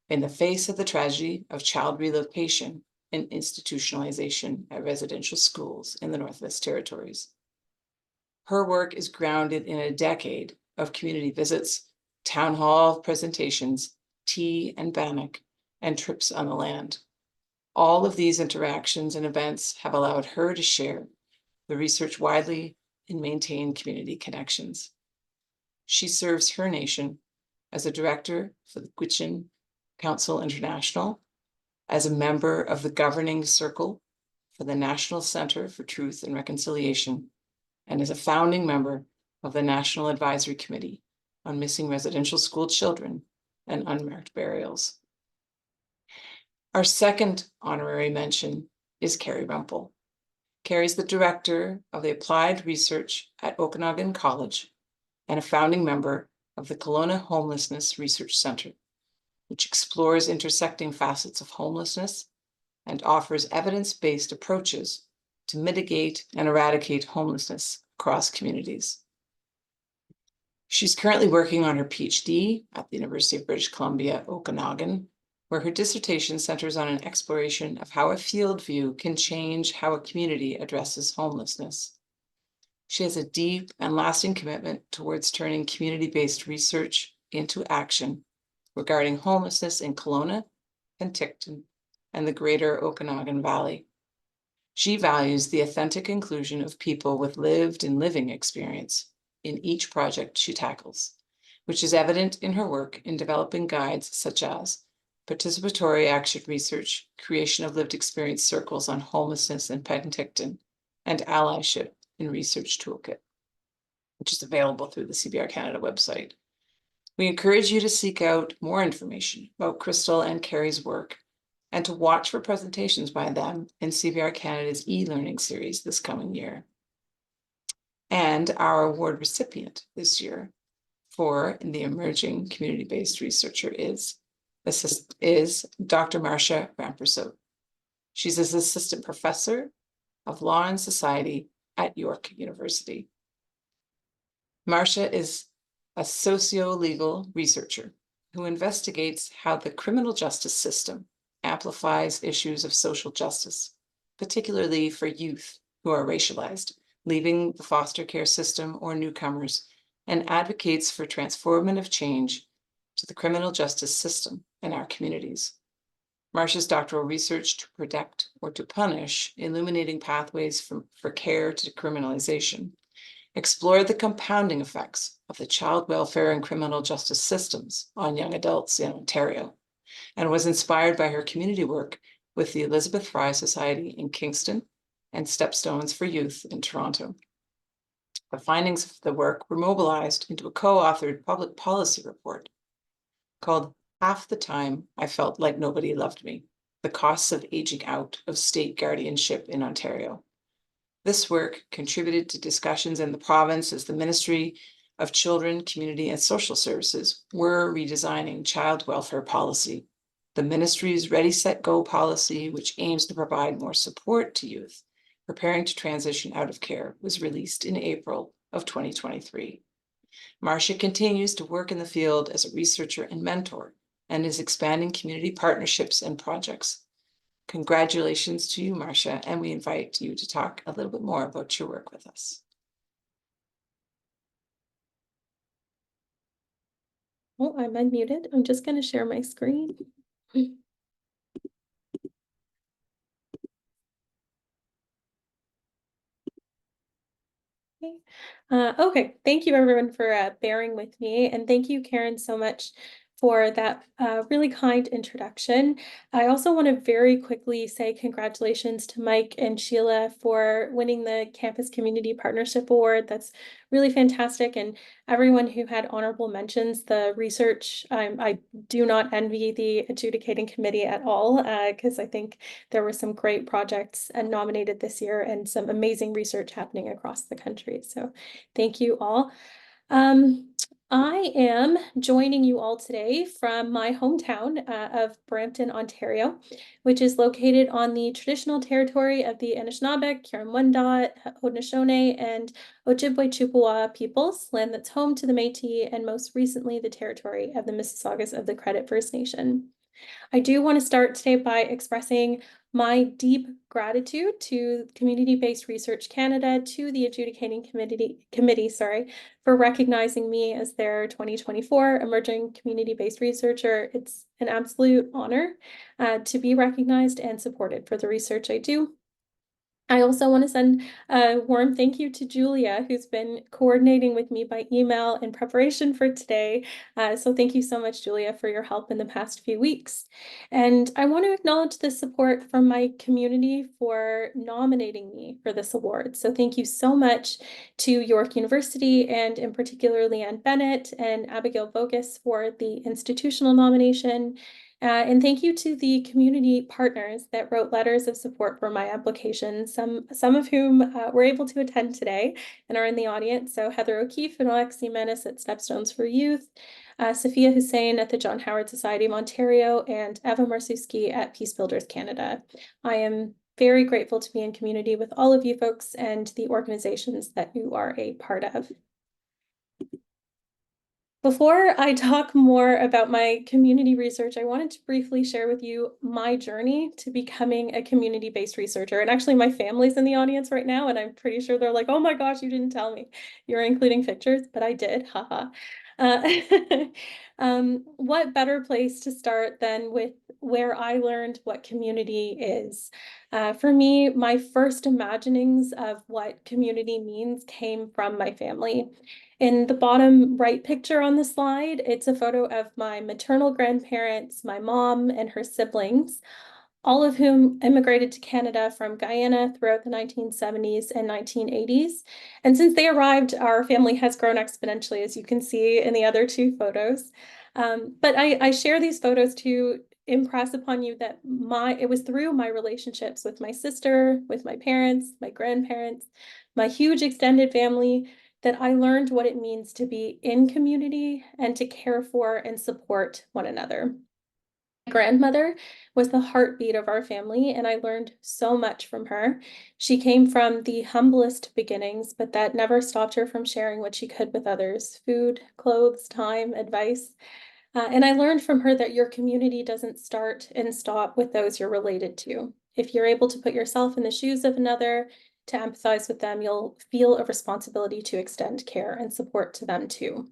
in the face of the tragedy of child relocation and institutionalization at residential schools in the Northwest Territories. Her work is grounded in a decade of community visits, town hall presentations, tea and bannock, and trips on the land. All of these interactions and events have allowed her to share the research widely, and maintain community connections. She serves her nation as a director for the Gwich'in Council International, as a member of the governing circle for the National Center for Truth and Reconciliation, and as a founding member of the National Advisory Committee on Missing Residential School Children and Unmarked Burials. Our second honorary mention is Carrie Rumpel. Carrie's the director of the Applied Research at Okanagan College and a founding member of the Kelowna Homelessness Research Center, which explores intersecting facets of homelessness and offers evidence-based approaches to mitigate and eradicate homelessness across communities. She's currently working on her PhD at the University of British Columbia, Okanagan, where her dissertation centers on an exploration of how a field view can change how a community addresses homelessness. She has a deep and lasting commitment towards turning community-based research into action regarding homelessness in Kelowna, Penticton, and the greater Okanagan Valley. She values the authentic inclusion of people with lived and living experience in each project she tackles, which is evident in her work in developing guides such as participatory action research, creation of lived experience circles on homelessness in Penticton, and allyship in research toolkit, which is available through the CBRCanada website. We encourage you to seek out more information about Crystal and Carrie's work and to watch for presentations by them in CBRCanada's e-learning series this coming year. And our award recipient this year for the emerging community-based researcher is Dr. Marcia Rampersaud. She's an assistant professor of law and society at York University. Marcia is a socio-legal researcher who investigates how the criminal justice system amplifies issues of social justice, particularly for youth who are racialized, leaving the foster care system or newcomers, and advocates for transformative change to the criminal justice system in our communities. Marcia's doctoral research to protect or to punish, illuminating pathways for care to decriminalization, explored the compounding effects of the child welfare and criminal justice systems on young adults in Ontario, and was inspired by her community work with the Elizabeth Fry Society in Kingston and Stepstones for Youth in Toronto. The findings of the work were mobilized into a co-authored public policy report called Half the Time I Felt Like Nobody Loved Me: The Costs of Aging Out of State Guardianship in Ontario. This work contributed to discussions in the province as the Ministry of Children, Community and Social Services were redesigning child welfare policy. The ministry's Ready, Set, Go policy, which aims to provide more support to youth preparing to transition out of care, was released in April of 2023. Marcia continues to work in the field as a researcher and mentor and is expanding community partnerships and projects. Congratulations to you, Marcia, and we invite you to talk a little bit more about your work with us. Oh, I'm unmuted. I'm just going to share my screen. Okay, thank you everyone for bearing with me, and thank you, Karen, so much for that really kind introduction. I also want to very quickly say congratulations to Mike and Sheila for winning the Campus Community Partnership Award. That's really fantastic. And everyone who had honorable mentions, the research, I do not envy the adjudicating committee at all, because I think there were some great projects nominated this year and some amazing research happening across the country. So thank you all. I am joining you all today from my hometown of Brampton, Ontario, which is located on the traditional territory of the Anishinaabe, Huron-Wendat, Haudenosaunee, and Ojibwe-Chippewa peoples, land that's home to the Métis, and most recently the territory of the Mississaugas of the Credit First Nation. I do want to start today by expressing my deep gratitude to Community-Based Research Canada, to the adjudicating committee, for recognizing me as their 2024 Emerging Community-Based Researcher. It's an absolute honor to be recognized and supported for the research I do. I also want to send a warm thank you to Julia, who's been coordinating with me by email in preparation for today. So thank you so much, Julia, for your help in the past few weeks. And I want to acknowledge the support from my community for nominating me for this award. So thank you so much to York University, and in particular Leanne Bennett and Abigail Bogus for the institutional nomination. And thank you to the community partners that wrote letters of support for my application, some of whom were able to attend today and are in the audience. So Heather O'Keefe and Alexi Menace at Stepstones for Youth, Sophia Hussein at the John Howard Society of Ontario, and Eva Marsuski at Peace Builders Canada. I am very grateful to be in community with all of you folks and the organizations that you are a part of. Before I talk more about my community research, I wanted to briefly share with you my journey to becoming a community-based researcher. And actually, my family's in the audience right now, and I'm pretty sure they're like, oh my gosh, you didn't tell me you're including pictures, but I did, haha. What better place to start than with where I learned what community is? For me, my first imaginings of what community means came from my family. In the bottom right picture on the slide, it's a photo of my maternal grandparents, my mom, and her siblings, all of whom immigrated to Canada from Guyana throughout the 1970s and 1980s. And since they arrived, our family has grown exponentially, as you can see in the other two photos. But I share these photos to impress upon you that it was through my relationships with my sister, with my parents, my grandparents, my huge extended family, that I learned what it means to be in community and to care for and support one another. My grandmother was the heartbeat of our family, and I learned so much from her. She came from the humblest beginnings, but that never stopped her from sharing what she could with others: food, clothes, time, advice. And I learned from her that your community doesn't start and stop with those you're related to. If you're able to put yourself in the shoes of another, to empathize with them, you'll feel a responsibility to extend care and support to them too.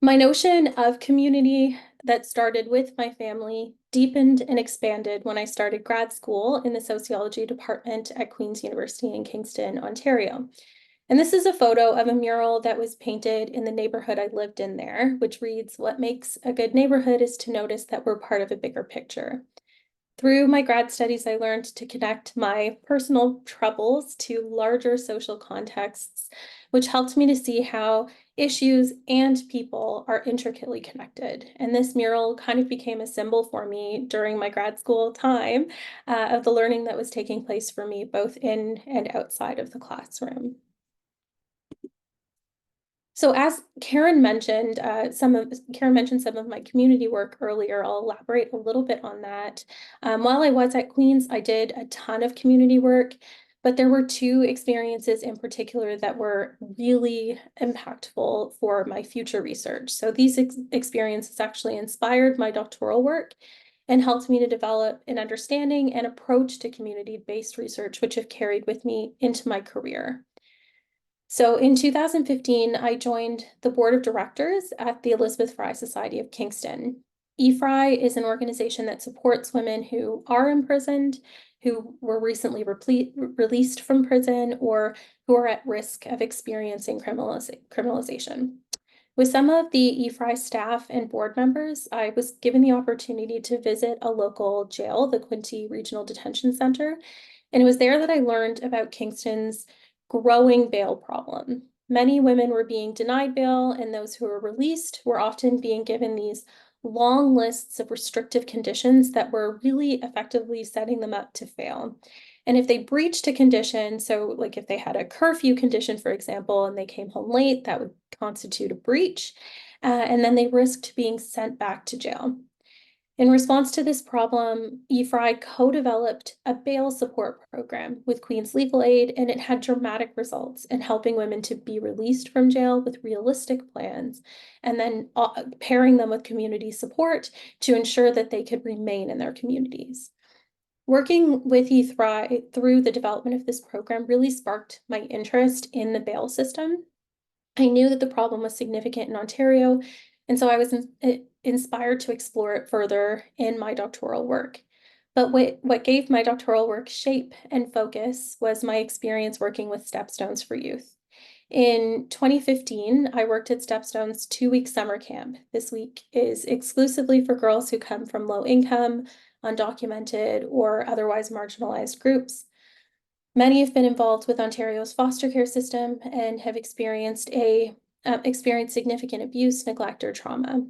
My notion of community that started with my family deepened and expanded when I started grad school in the sociology department at Queen's University in Kingston, Ontario. And this is a photo of a mural that was painted in the neighborhood I lived in there, which reads, "What makes a good neighborhood is to notice that we're part of a bigger picture." Through my grad studies, I learned to connect my personal troubles to larger social contexts, which helped me to see how issues and people are intricately connected. And this mural kind of became a symbol for me during my grad school time of the learning that was taking place for me, both in and outside of the classroom. So as Karen mentioned, some of my community work earlier. I'll elaborate a little bit on that. While I was at Queen's, I did a ton of community work, but there were two experiences in particular that were really impactful for my future research. So these experiences actually inspired my doctoral work and helped me to develop an understanding and approach to community-based research, which have carried with me into my career. So in 2015, I joined the board of directors at the Elizabeth Fry Society of Kingston. EFRI is an organization that supports women who are imprisoned, who were recently released from prison, or who are at risk of experiencing criminalization. With some of the EFRI staff and board members, I was given the opportunity to visit a local jail, the Quinte Regional Detention Center, and it was there that I learned about Kingston's growing bail problem. Many women were being denied bail, and those who were released were often being given these long lists of restrictive conditions that were really effectively setting them up to fail. And if they breached a condition, so like if they had a curfew condition, for example, and they came home late, that would constitute a breach, and then they risked being sent back to jail. In response to this problem, EFRI co-developed a bail support program with Queen's Legal Aid, and it had dramatic results in helping women to be released from jail with realistic plans, and then pairing them with community support to ensure that they could remain in their communities. Working with EFRI through the development of this program really sparked my interest in the bail system. I knew that the problem was significant in Ontario, and so I was inspired to explore it further in my doctoral work. But what gave my doctoral work shape and focus was my experience working with Stepstones for Youth. In 2015, I worked at Stepstone's 2-week summer camp. This week is exclusively for girls who come from low income, undocumented, or otherwise marginalized groups. Many have been involved with Ontario's foster care system and have experienced significant abuse, neglect, or trauma.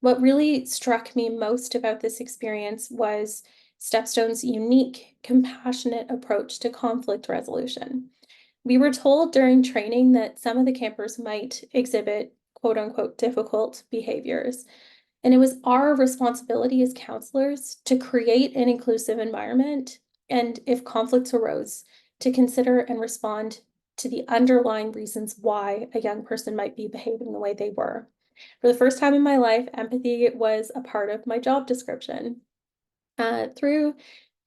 What really struck me most about this experience was Stepstone's unique, compassionate approach to conflict resolution. We were told during training that some of the campers might exhibit quote unquote difficult behaviors. And it was our responsibility as counselors to create an inclusive environment, and if conflicts arose, to consider and respond to the underlying reasons why a young person might be behaving the way they were. For the first time in my life, empathy was a part of my job description. Through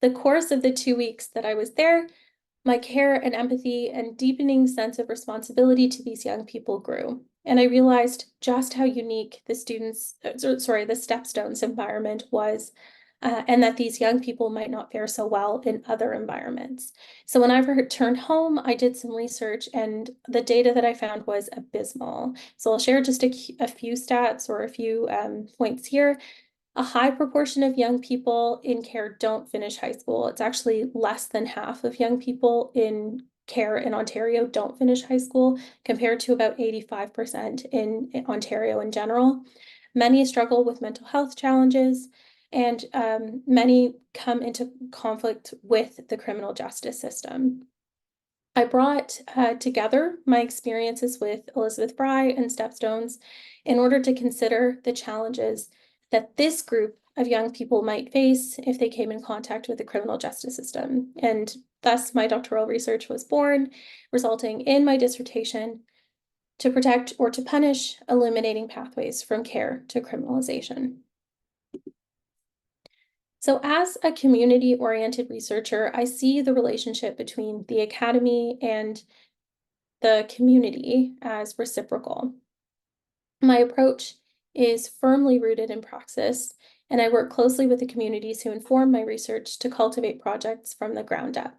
the course of the 2 weeks that I was there, my care and empathy and deepening sense of responsibility to these young people grew. And I realized just how unique the Stepstones environment was, and that these young people might not fare so well in other environments. So when I returned home, I did some research, and the data that I found was abysmal. So I'll share just a few stats or a few points here. A high proportion of young people in care don't finish high school. It's actually less than half of young people in care in Ontario don't finish high school, compared to about 85% in Ontario in general. Many struggle with mental health challenges, and many come into conflict with the criminal justice system. I brought together my experiences with Elizabeth Bry and Stepstones in order to consider the challenges that this group of young people might face if they came in contact with the criminal justice system. And thus my doctoral research was born, resulting in my dissertation, To Protect or to Punish: Illuminating Pathways from Care to Criminalization. So as a community-oriented researcher, I see the relationship between the academy and the community as reciprocal. My approach is firmly rooted in praxis, and I work closely with the communities who inform my research to cultivate projects from the ground up.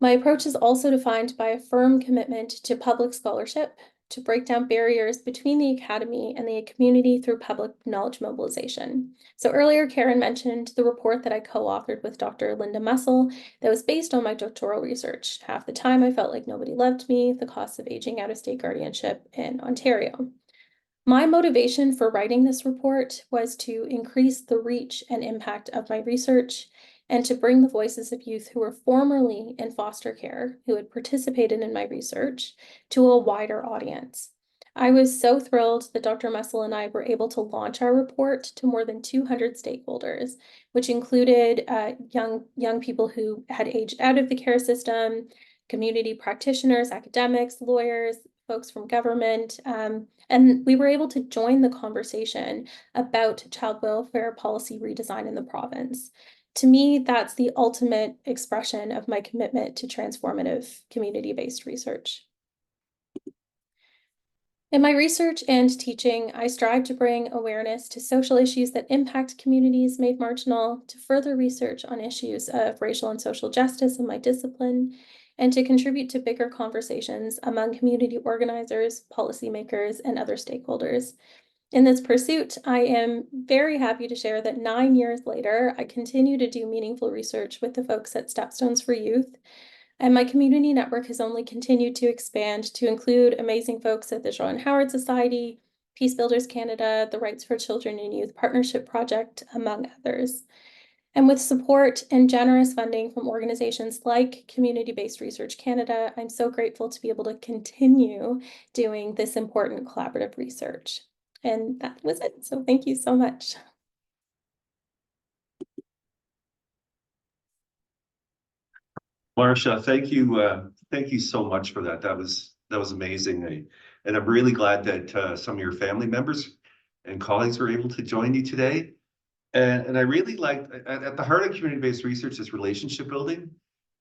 My approach is also defined by a firm commitment to public scholarship, to break down barriers between the academy and the community through public knowledge mobilization. So earlier, Karen mentioned the report that I co-authored with Dr. Linda Mussel that was based on my doctoral research. Half the time I felt like nobody loved me, the cost of aging out-of-state guardianship in Ontario. My motivation for writing this report was to increase the reach and impact of my research and to bring the voices of youth who were formerly in foster care, who had participated in my research, to a wider audience. I was so thrilled that Dr. Mussel and I were able to launch our report to more than 200 stakeholders, which included young people who had aged out of the care system, community practitioners, academics, lawyers, folks from government, and we were able to join the conversation about child welfare policy redesign in the province. To me, that's the ultimate expression of my commitment to transformative community-based research. In my research and teaching, I strive to bring awareness to social issues that impact communities made marginal, to further research on issues of racial and social justice in my discipline, and to contribute to bigger conversations among community organizers, policymakers, and other stakeholders. In this pursuit, I am very happy to share that 9 years later, I continue to do meaningful research with the folks at Stepstones for Youth, and my community network has only continued to expand to include amazing folks at the John Howard Society, Peace Builders Canada, the Rights for Children and Youth Partnership Project, among others. And with support and generous funding from organizations like Community-Based Research Canada, I'm so grateful to be able to continue doing this important collaborative research. And that was it. So thank you so much. Marcia, thank you so much for that. That was amazing. And I'm really glad that some of your family members and colleagues were able to join you today. And I really like at the heart of community-based research is relationship building,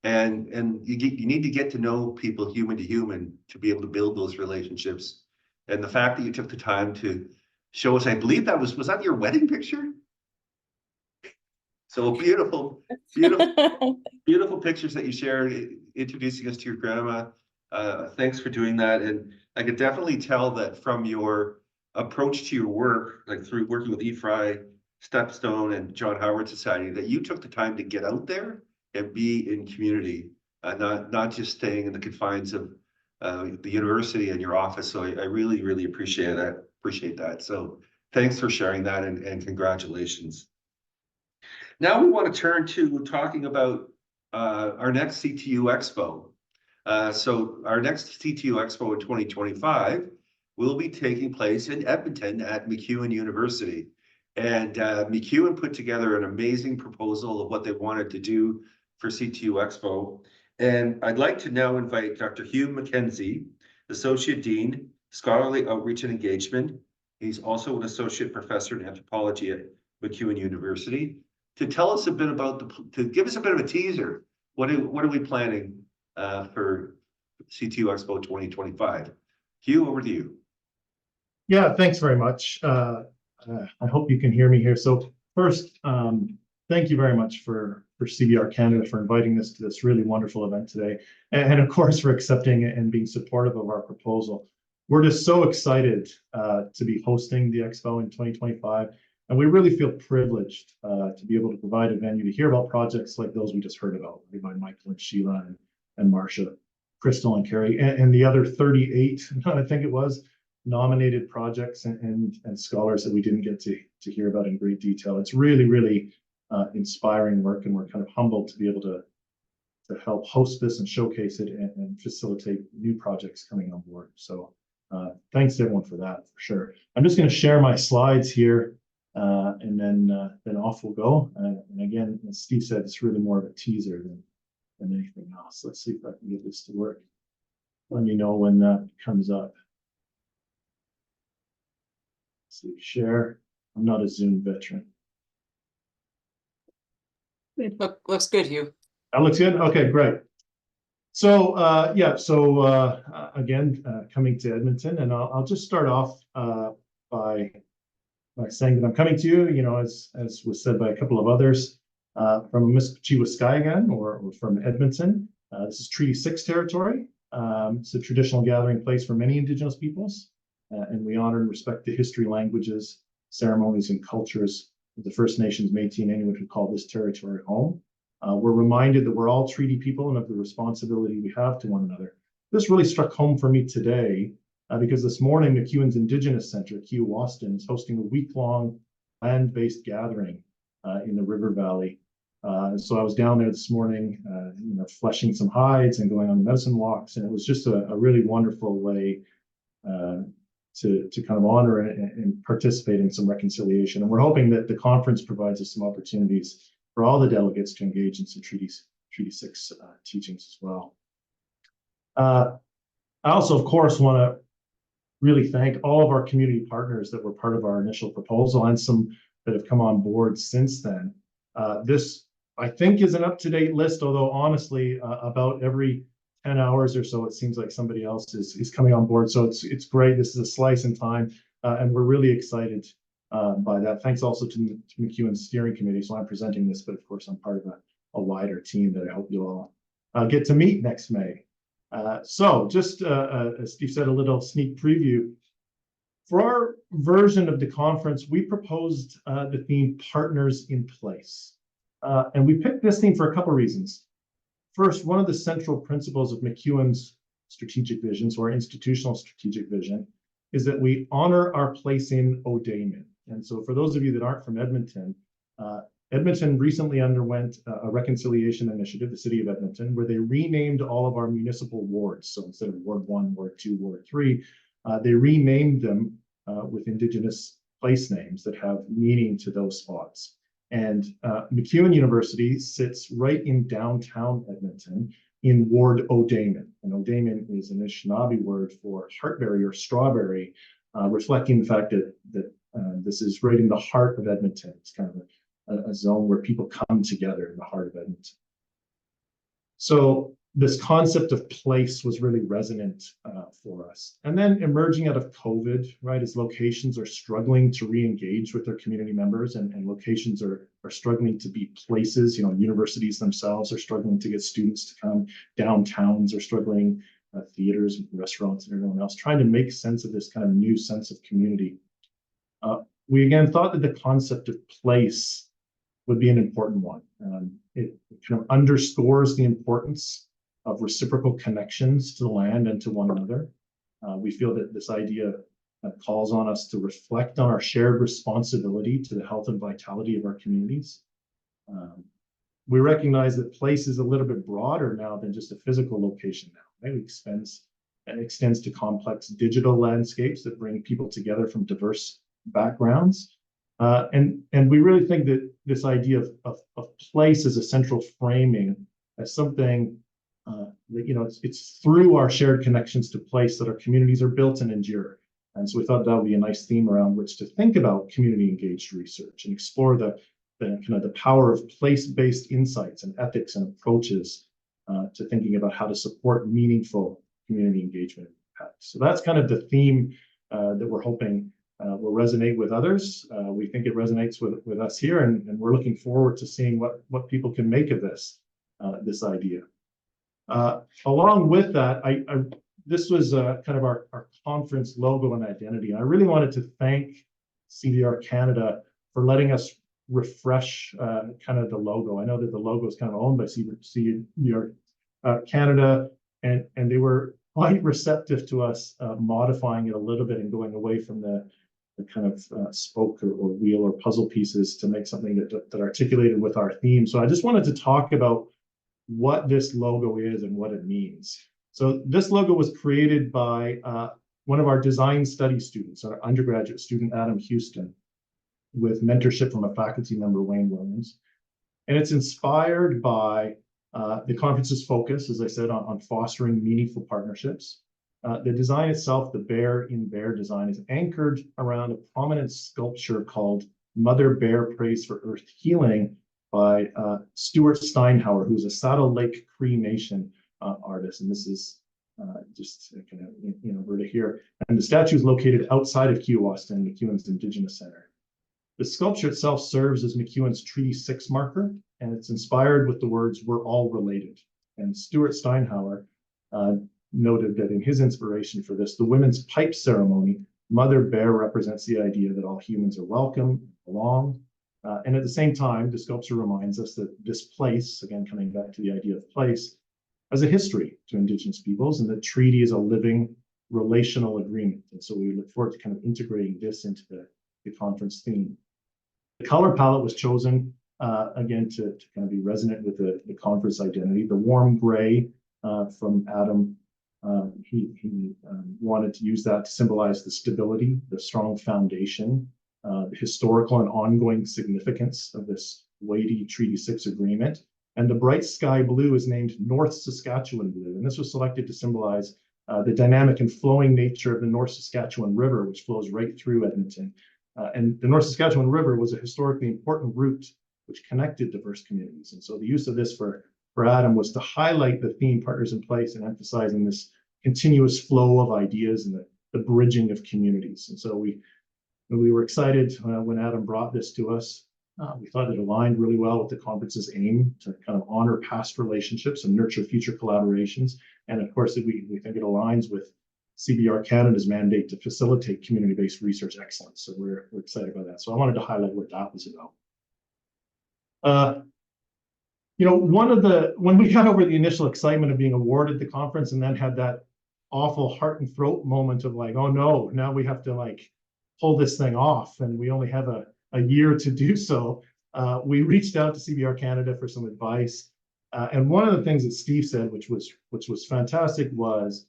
and you need to get to know people human to human to be able to build those relationships. And the fact that you took the time to show us, I believe that was that your wedding picture? So beautiful, beautiful pictures that you shared, introducing us to your grandma. Thanks for doing that. And I could definitely tell that from your approach to your work, like through working with EFRI, Stepstone, and John Howard Society, that you took the time to get out there and be in community, not just staying in the confines of the university and your office. So I really, really appreciate that. So thanks for sharing that, and congratulations. Now we want to turn to talking about our next CTU Expo. So our next CTU Expo in 2025 will be taking place in Edmonton at MacEwan University. And MacEwan put together an amazing proposal of what they wanted to do for CTU Expo. And I'd like to now invite Dr. Hugh McKenzie, Associate Dean, Scholarly Outreach and Engagement. He's also an Associate Professor in Anthropology at MacEwan University, to tell us a bit about to give us a bit of a teaser. What are we planning for CTU Expo 2025? Hugh, over to you. Yeah, thanks very much. I hope you can hear me here. So first, thank you very much for CBRCanada for inviting us to this really wonderful event today. And of course, for accepting it and being supportive of our proposal. We're just so excited to be hosting the Expo in 2025. And we really feel privileged to be able to provide a venue to hear about projects like those we just heard about by Michael and Sheila and Marcia, Crystal and Carrie, and the other 38, I think it was, nominated projects and scholars that we didn't get to hear about in great detail. It's really, really inspiring work, and we're kind of humbled to be able to help host this and showcase it and facilitate new projects coming on board. So thanks to everyone for that, for sure. I'm just going to share my slides here. And then off we'll go. And again, as Steve said, it's really more of a teaser than anything else. Let's see if I can get this to work. Let me know when that comes up. Let's see, share. I'm not a Zoom veteran. Looks good, Hugh. That looks good. Okay, great. So again, coming to Edmonton, and I'll just start off by saying that I'm coming to you, as was said by a couple of others, from Miskatchewan or from Edmonton. This is Treaty 6 territory. It's a traditional gathering place for many Indigenous peoples, and we honor and respect the history, languages, ceremonies, and cultures of the First Nations, Métis, and Inuit who call this territory home. We're reminded that we're all treaty people and of the responsibility we have to one another. This really struck home for me today, because this morning, MacEwan's Indigenous Center, Keewatin, is hosting a week-long land-based gathering in the River Valley. So I was down there this morning, fleshing some hides and going on medicine walks, and it was just a really wonderful way to kind of honor and participate in some reconciliation. And we're hoping that the conference provides us some opportunities for all the delegates to engage in some Treaty 6 teachings as well. I also, of course, want to really thank all of our community partners that were part of our initial proposal and some that have come on board since then. This, I think, is an up-to-date list, although honestly, about every 10 hours or so, it seems like somebody else is coming on board. So it's great. This is a slice in time, and we're really excited by that. Thanks also to MacEwan's steering committee. So I'm presenting this, but of course, I'm part of a wider team that I hope you'll all get to meet next May. So just as Steve said, a little sneak preview. For our version of the conference, we proposed the theme Partners in Place. And we picked this theme for a couple of reasons. First, one of the central principles of MacEwan's strategic vision, so our institutional strategic vision, is that we honor our place in O'Dayman. And so for those of you that aren't from Edmonton, Edmonton recently underwent a reconciliation initiative, the city of Edmonton, where they renamed all of our municipal wards. So instead of Ward 1, Ward 2, Ward 3, they renamed them with Indigenous place names that have meaning to those spots. And MacEwan University sits right in downtown Edmonton in Ward O'Dayman. And O'Dayman is an Anishinaabe word for heartberry or strawberry, reflecting the fact that this is right in the heart of Edmonton. It's kind of a zone where people come together in the heart of Edmonton. So this concept of place was really resonant for us. And then emerging out of COVID, right, as locations are struggling to re-engage with their community members, and locations are struggling to be places, universities themselves are struggling to get students to come, downtowns are struggling, theaters and restaurants and everyone else, trying to make sense of this kind of new sense of community. We again thought that the concept of place would be an important one. It kind of underscores the importance of reciprocal connections to the land and to one another. We feel that this idea calls on us to reflect on our shared responsibility to the health and vitality of our communities. We recognize that place is a little bit broader now than just a physical location now, right? It extends to complex digital landscapes that bring people together from diverse backgrounds. And we really think that this idea of place as a central framing, as something that, it's through our shared connections to place that our communities are built and endure. And so we thought that would be a nice theme around which to think about community engaged research and explore the kind of the power of place-based insights and ethics and approaches to thinking about how to support meaningful community engagement. So that's kind of the theme that we're hoping will resonate with others. We think it resonates with us here, and we're looking forward to seeing what people can make of this idea. Along with that, this was kind of our conference logo and identity. And I really wanted to thank CBRCanada for letting us refresh kind of the logo. I know that the logo is kind of owned by CBRCanada, and they were quite receptive to us modifying it a little bit and going away from the kind of spoke or wheel or puzzle pieces to make something that articulated with our theme. So I just wanted to talk about what this logo is and what it means. So this logo was created by one of our design study students, our undergraduate student, Adam Houston, with mentorship from a faculty member, Wayne Williams. And it's inspired by the conference's focus, as I said, on fostering meaningful partnerships. The design itself, the Bear in Bear design, is anchored around a prominent sculpture called Mother Bear Prays for Earth Healing by Stuart Steinhauer, who's a Saddle Lake Cree Nation artist. And this is just kind of, over to here. And the statue is located outside of Kiewastin, MacEwan's Indigenous Center. The sculpture itself serves as MacEwan's Treaty 6 marker, and it's inspired with the words, "We're all related." And Stuart Steinhauer noted that in his inspiration for this, the women's pipe ceremony, Mother Bear represents the idea that all humans are welcome, belong. And at the same time, the sculpture reminds us that this place, again, coming back to the idea of place, has a history to Indigenous peoples, and the treaty is a living relational agreement. And so we look forward to kind of integrating this into the conference theme. The color palette was chosen, again, to kind of be resonant with the conference identity. The warm gray from Adam, he wanted to use that to symbolize the stability, the strong foundation, the historical and ongoing significance of this weighty Treaty 6 agreement. And the bright sky blue is named North Saskatchewan blue. And this was selected to symbolize the dynamic and flowing nature of the North Saskatchewan River, which flows right through Edmonton. And the North Saskatchewan River was a historically important route which connected diverse communities. And so the use of this for Adam was to highlight the theme Partners in Place and emphasizing this continuous flow of ideas and the bridging of communities. And so we were excited when Adam brought this to us. We thought it aligned really well with the conference's aim to kind of honor past relationships and nurture future collaborations. And of course, we think it aligns with CBRCanada's mandate to facilitate community-based research excellence. So we're excited about that. So I wanted to highlight what that was about. When we got over the initial excitement of being awarded the conference and then had that awful heart and throat moment of like, oh no, now we have to like pull this thing off and we only have a year to do so, we reached out to CBRCanada for some advice. And one of the things that Steve said, which was fantastic, was,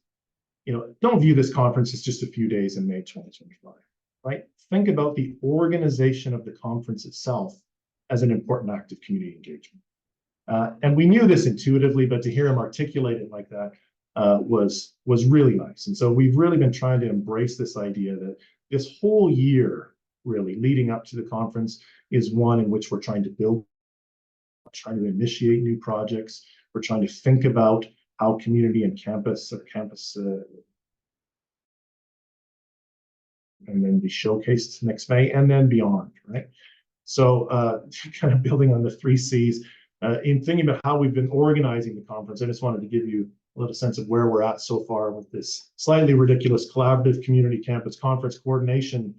don't view this conference as just a few days in May 2025, right? Think about the organization of the conference itself as an important act of community engagement. And we knew this intuitively, but to hear him articulate it like that was really nice. And so we've really been trying to embrace this idea that this whole year, really leading up to the conference, is one in which we're trying to build, trying to initiate new projects. We're trying to think about how community and campus and then be showcased next May and then beyond, right? So kind of building on the 3 C's, in thinking about how we've been organizing the conference, I just wanted to give you a little sense of where we're at so far with this slightly ridiculous collaborative community campus conference coordination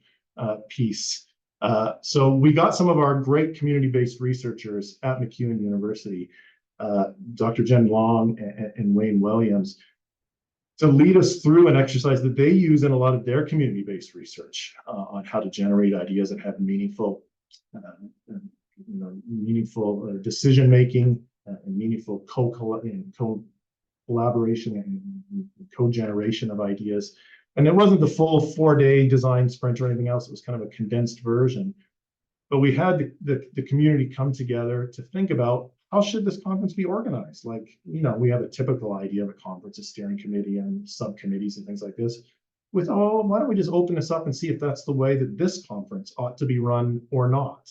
piece. So we got some of our great community-based researchers at MacEwan University, Dr. Jen Long and Wayne Williams, to lead us through an exercise that they use in a lot of their community-based research on how to generate ideas and have meaningful decision-making and meaningful collaboration and co-generation of ideas. And it wasn't the full 4-day design sprint or anything else. It was kind of a condensed version. But we had the community come together to think about how should this conference be organized? Like, we have a typical idea of a conference, a steering committee and subcommittees and things like this. Why don't we just open this up and see if that's the way that this conference ought to be run or not?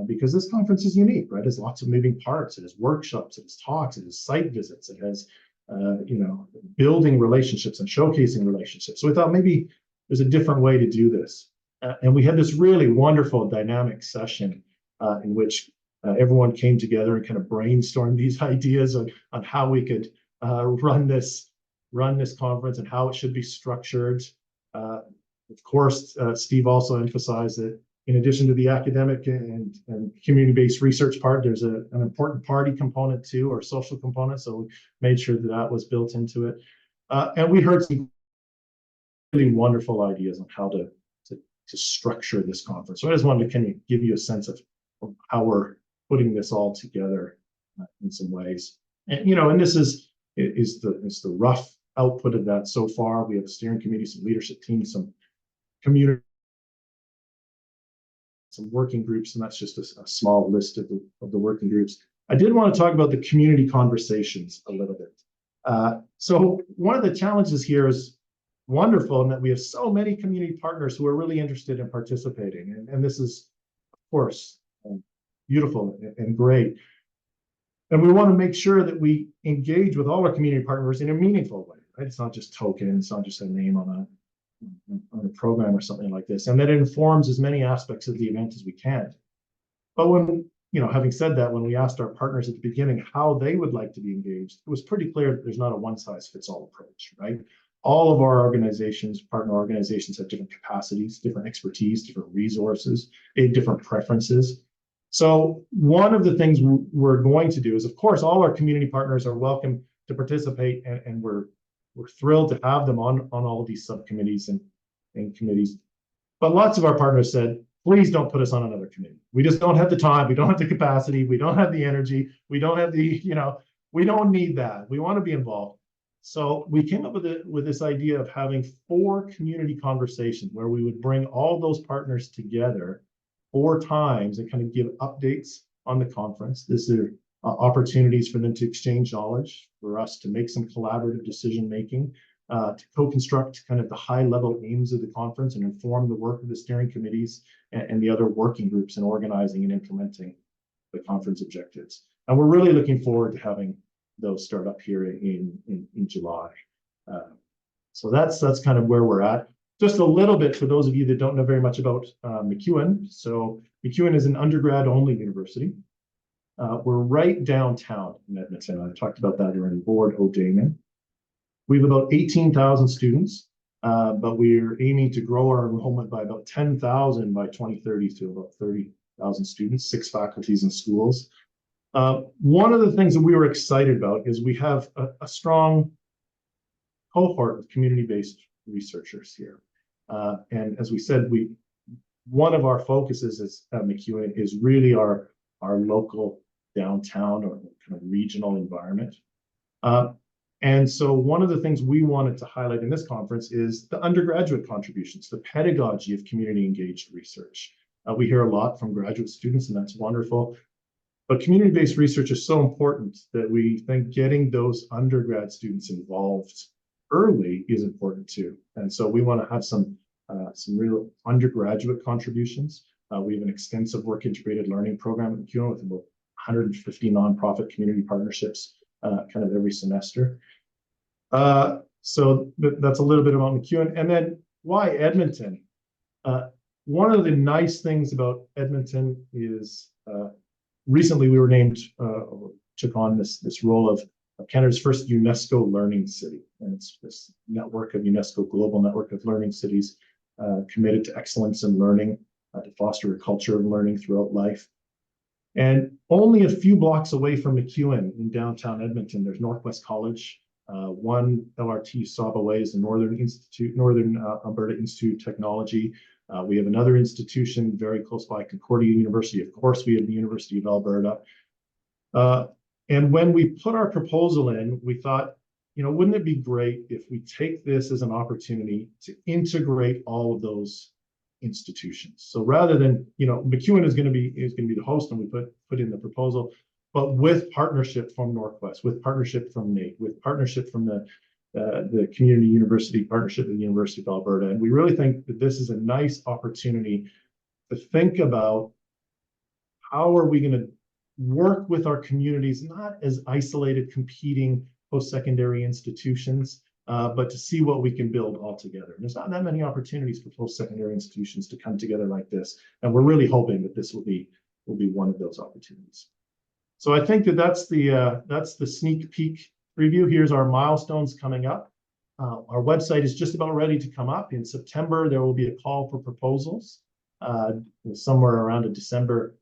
Because this conference is unique, right? It has lots of moving parts. It has workshops, it has talks, it has site visits, it has, building relationships and showcasing relationships. So we thought maybe there's a different way to do this. And we had this really wonderful dynamic session in which everyone came together and kind of brainstormed these ideas on how we could run this conference and how it should be structured. Of course, Steve also emphasized that in addition to the academic and community-based research part, there's an important party component too, or social component. So we made sure that was built into it. And we heard some really wonderful ideas on how to structure this conference. So I just wanted to kind of give you a sense of how we're putting this all together in some ways. And, and this is the rough output of that so far. We have a steering committee, some leadership teams, some community, some working groups, and that's just a small list of the working groups. I did want to talk about the community conversations a little bit. So one of the challenges here is wonderful in that we have so many community partners who are really interested in participating. And this is, of course, beautiful and great. And we want to make sure that we engage with all our community partners in a meaningful way, right? It's not just token, it's not just a name on a program or something like this, and that it informs as many aspects of the event as we can. But when, having said that, when we asked our partners at the beginning how they would like to be engaged, it was pretty clear that there's not a one-size-fits-all approach, right? All of our organizations, partner organizations, have different capacities, different expertise, different resources, different preferences. So one of the things we're going to do is, of course, all our community partners are welcome to participate, and we're thrilled to have them on all of these subcommittees and committees. But lots of our partners said, please don't put us on another committee. We just don't have the time. We don't have the capacity. We don't have the energy. We don't have the, we don't need that. We want to be involved. So we came up with this idea of having 4 community conversations where we would bring all those partners together 4 times and kind of give updates on the conference. This is opportunities for them to exchange knowledge, for us to make some collaborative decision-making, to co-construct kind of the high-level aims of the conference and inform the work of the steering committees and the other working groups in organizing and implementing the conference objectives. And we're really looking forward to having those start up here in July. So that's kind of where we're at. Just a little bit for those of you that don't know very much about MacEwan. So MacEwan is an undergrad-only university. We're right downtown in Edmonton. I talked about that during Board O'Damon. We have about 18,000 students, but we're aiming to grow our enrollment by about 10,000 by 2030 to about 30,000 students, 6 faculties and schools. One of the things that we were excited about is we have a strong cohort of community-based researchers here. And as we said, one of our focuses at MacEwan is really our local downtown or kind of regional environment. And so one of the things we wanted to highlight in this conference is the undergraduate contributions, the pedagogy of community engaged research. We hear a lot from graduate students, and that's wonderful. But community-based research is so important that we think getting those undergrad students involved early is important too. And so we want to have some real undergraduate contributions. We have an extensive work integrated learning program at MacEwan with about 150 nonprofit community partnerships kind of every semester. So that's a little bit about MacEwan. And then why Edmonton? One of the nice things about Edmonton is recently we were named, took on this role of Canada's first UNESCO Learning City. And it's this network of UNESCO Global Network of Learning Cities committed to excellence in learning, to foster a culture of learning throughout life. And only a few blocks away from MacEwan in downtown Edmonton, there's Northwest College. One LRT stop away is the Northern Alberta Institute of Technology. We have another institution very close by, Concordia University. Of course, we have the University of Alberta. And when we put our proposal in, we thought, you know, wouldn't it be great if we take this as an opportunity to integrate all of those institutions? So rather than, you know, MacEwan is going to be the host, and we put in the proposal, but with partnership from Northwest, with partnership from NAIT, with partnership from the community university partnership with the University of Alberta. And we really think that this is a nice opportunity to think about how are we going to work with our communities, not as isolated competing post-secondary institutions, but to see what we can build all together. And there's not that many opportunities for post-secondary institutions to come together like this. And we're really hoping that this will be one of those opportunities. So I think that's the sneak peek preview. Here's our milestones coming up. Our website is just about ready to come up. In September, there will be a call for proposals, somewhere around a December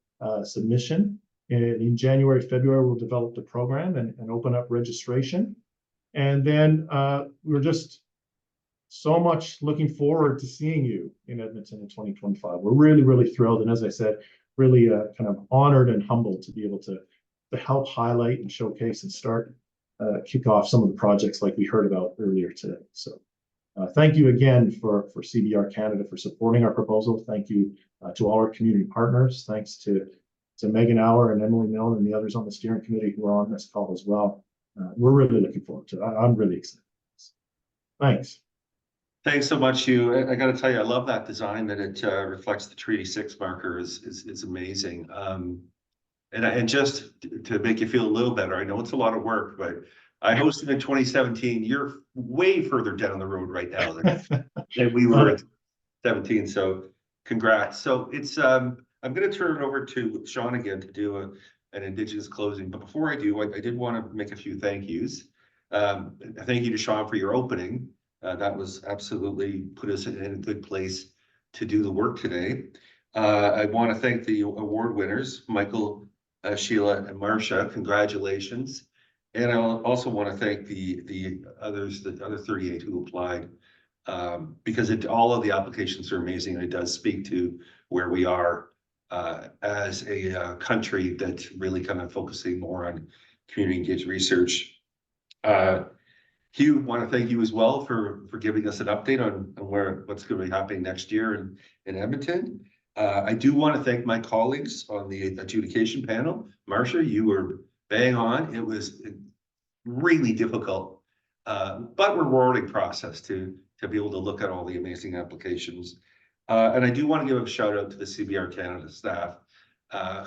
submission. In January, February, we'll develop the program and open up registration. And then we're just so much looking forward to seeing you in Edmonton in 2025. We're really, really thrilled. And as I said, really kind of honored and humbled to be able to help highlight and showcase and start kick off some of the projects like we heard about earlier today. So thank you again for CBRCanada for supporting our proposal. Thank you to all our community partners. Thanks to Megan Auer and Emily Milne and the others on the steering committee who are on this call as well. We're really looking forward to it. I'm really excited. Thanks. Thanks so much, Hugh. I got to tell you, I love that design that it reflects the Treaty 6 marker. Is amazing. And just to make you feel a little better, I know it's a lot of work, but I hosted in 2017. You're way further down the road right now than we were in 17. So congrats. So it's I'm going to turn it over to Sean again to do an Indigenous closing. But before I do, I did want to make a few thank yous. Thank you to Sean for your opening. That was absolutely put us in a good place to do the work today. I want to thank the award winners, Michael, Sheila, and Marcia. Congratulations. And I also want to thank the other 38 who applied, because all of the applications are amazing. And it does speak to where we are as a country that's really kind of focusing more on community engaged research. Hugh, want to thank you as well for giving us an update on what's going to be happening next year in Edmonton. I do want to thank my colleagues on the adjudication panel. Marcia, you were bang on. It was really difficult, but rewarding process to be able to look at all the amazing applications. And I do want to give a shout out to the CBRCanada staff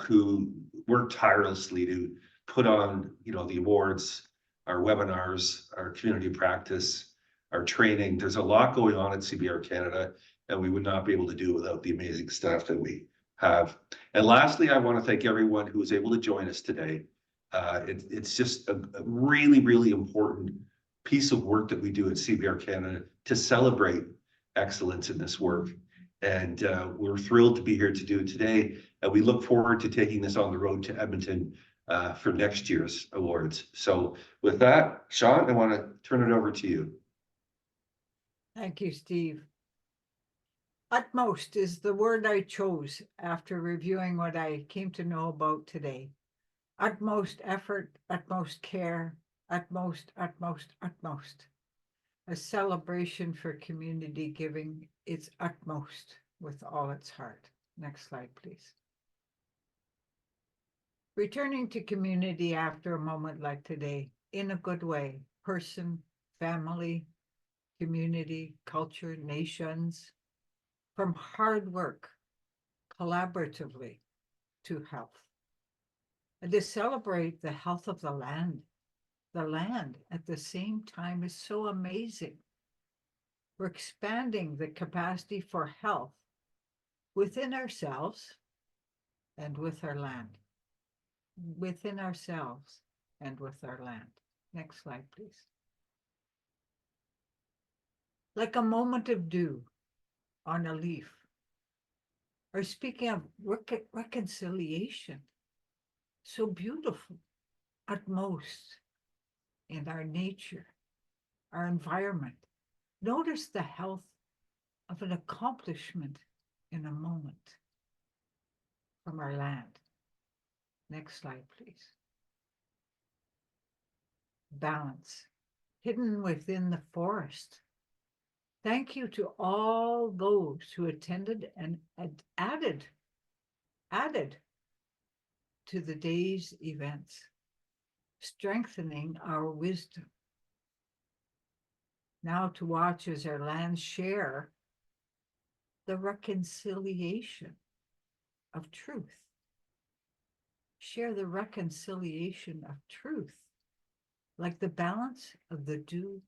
who worked tirelessly to put on, the awards, our webinars, our community practice, our training. There's a lot going on at CBRCanada, and we would not be able to do it without the amazing staff that we have. And lastly, I want to thank everyone who was able to join us today. It's just a really, really important piece of work that we do at CBRCanada to celebrate excellence in this work. And we're thrilled to be here to do it today. And we look forward to taking this on the road to Edmonton for next year's awards. So with that, Sean, I want to turn it over to you. Thank you, Steve. Utmost is the word I chose after reviewing what I came to know about today. Utmost effort, utmost care, utmost. A celebration for community giving its utmost with all its heart. Next slide, please. Returning to community after a moment like today, in a good way, person, family, community, culture, nations, from hard work, collaboratively, to health. And to celebrate the health of the land, the land at the same time is so amazing. We're expanding the capacity for health within ourselves and with our land. Within ourselves and with our land. Next slide, please. Like a moment of dew on a leaf. Or speaking of reconciliation, so beautiful at most in our nature, our environment. Notice the health of an accomplishment in a moment from our land. Next slide, please. Balance, hidden within the forest. Thank you to all those who attended and added to the day's events, strengthening our wisdom. Now to watch as our lands share the reconciliation of truth. Share the reconciliation of truth, like the balance of the dew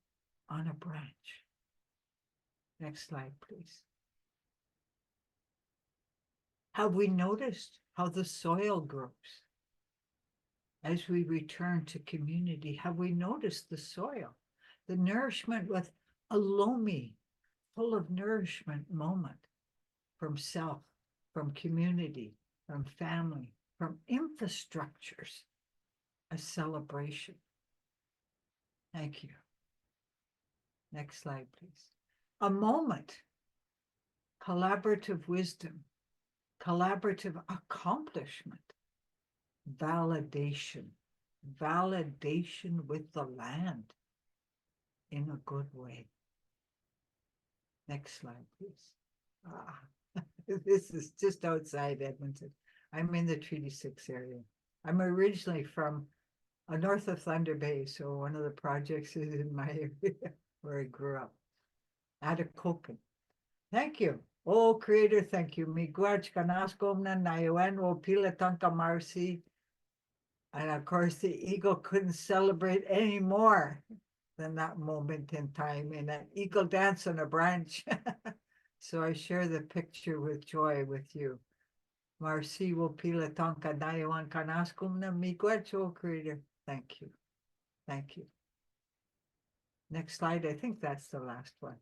on a branch. Next slide, please. Have we noticed how the soil grows? As we return to community, have we noticed the soil, the nourishment with a loamy, full of nourishment moment from self, from community, from family, from infrastructures, a celebration. Thank you. Next slide, please. A moment, collaborative wisdom, collaborative accomplishment, validation with the land in a good way. Next slide, please. This is just outside Edmonton. I'm in the Treaty 6 area. I'm originally from north of Thunder Bay, so one of the projects is in my area where I grew up. Atakokan. Thank you. Oh, Creator, thank you. Miigwech kanaskomna nayoen wo pila tanka marsi. And of course, the eagle couldn't celebrate any more than that moment in time in an eagle dance on a branch. So I share the picture with joy with you. Marsi wo pila tanka nayoen kanaskomna miigwech, oh Creator. Thank you. Thank you. Next slide. I think that's the last one.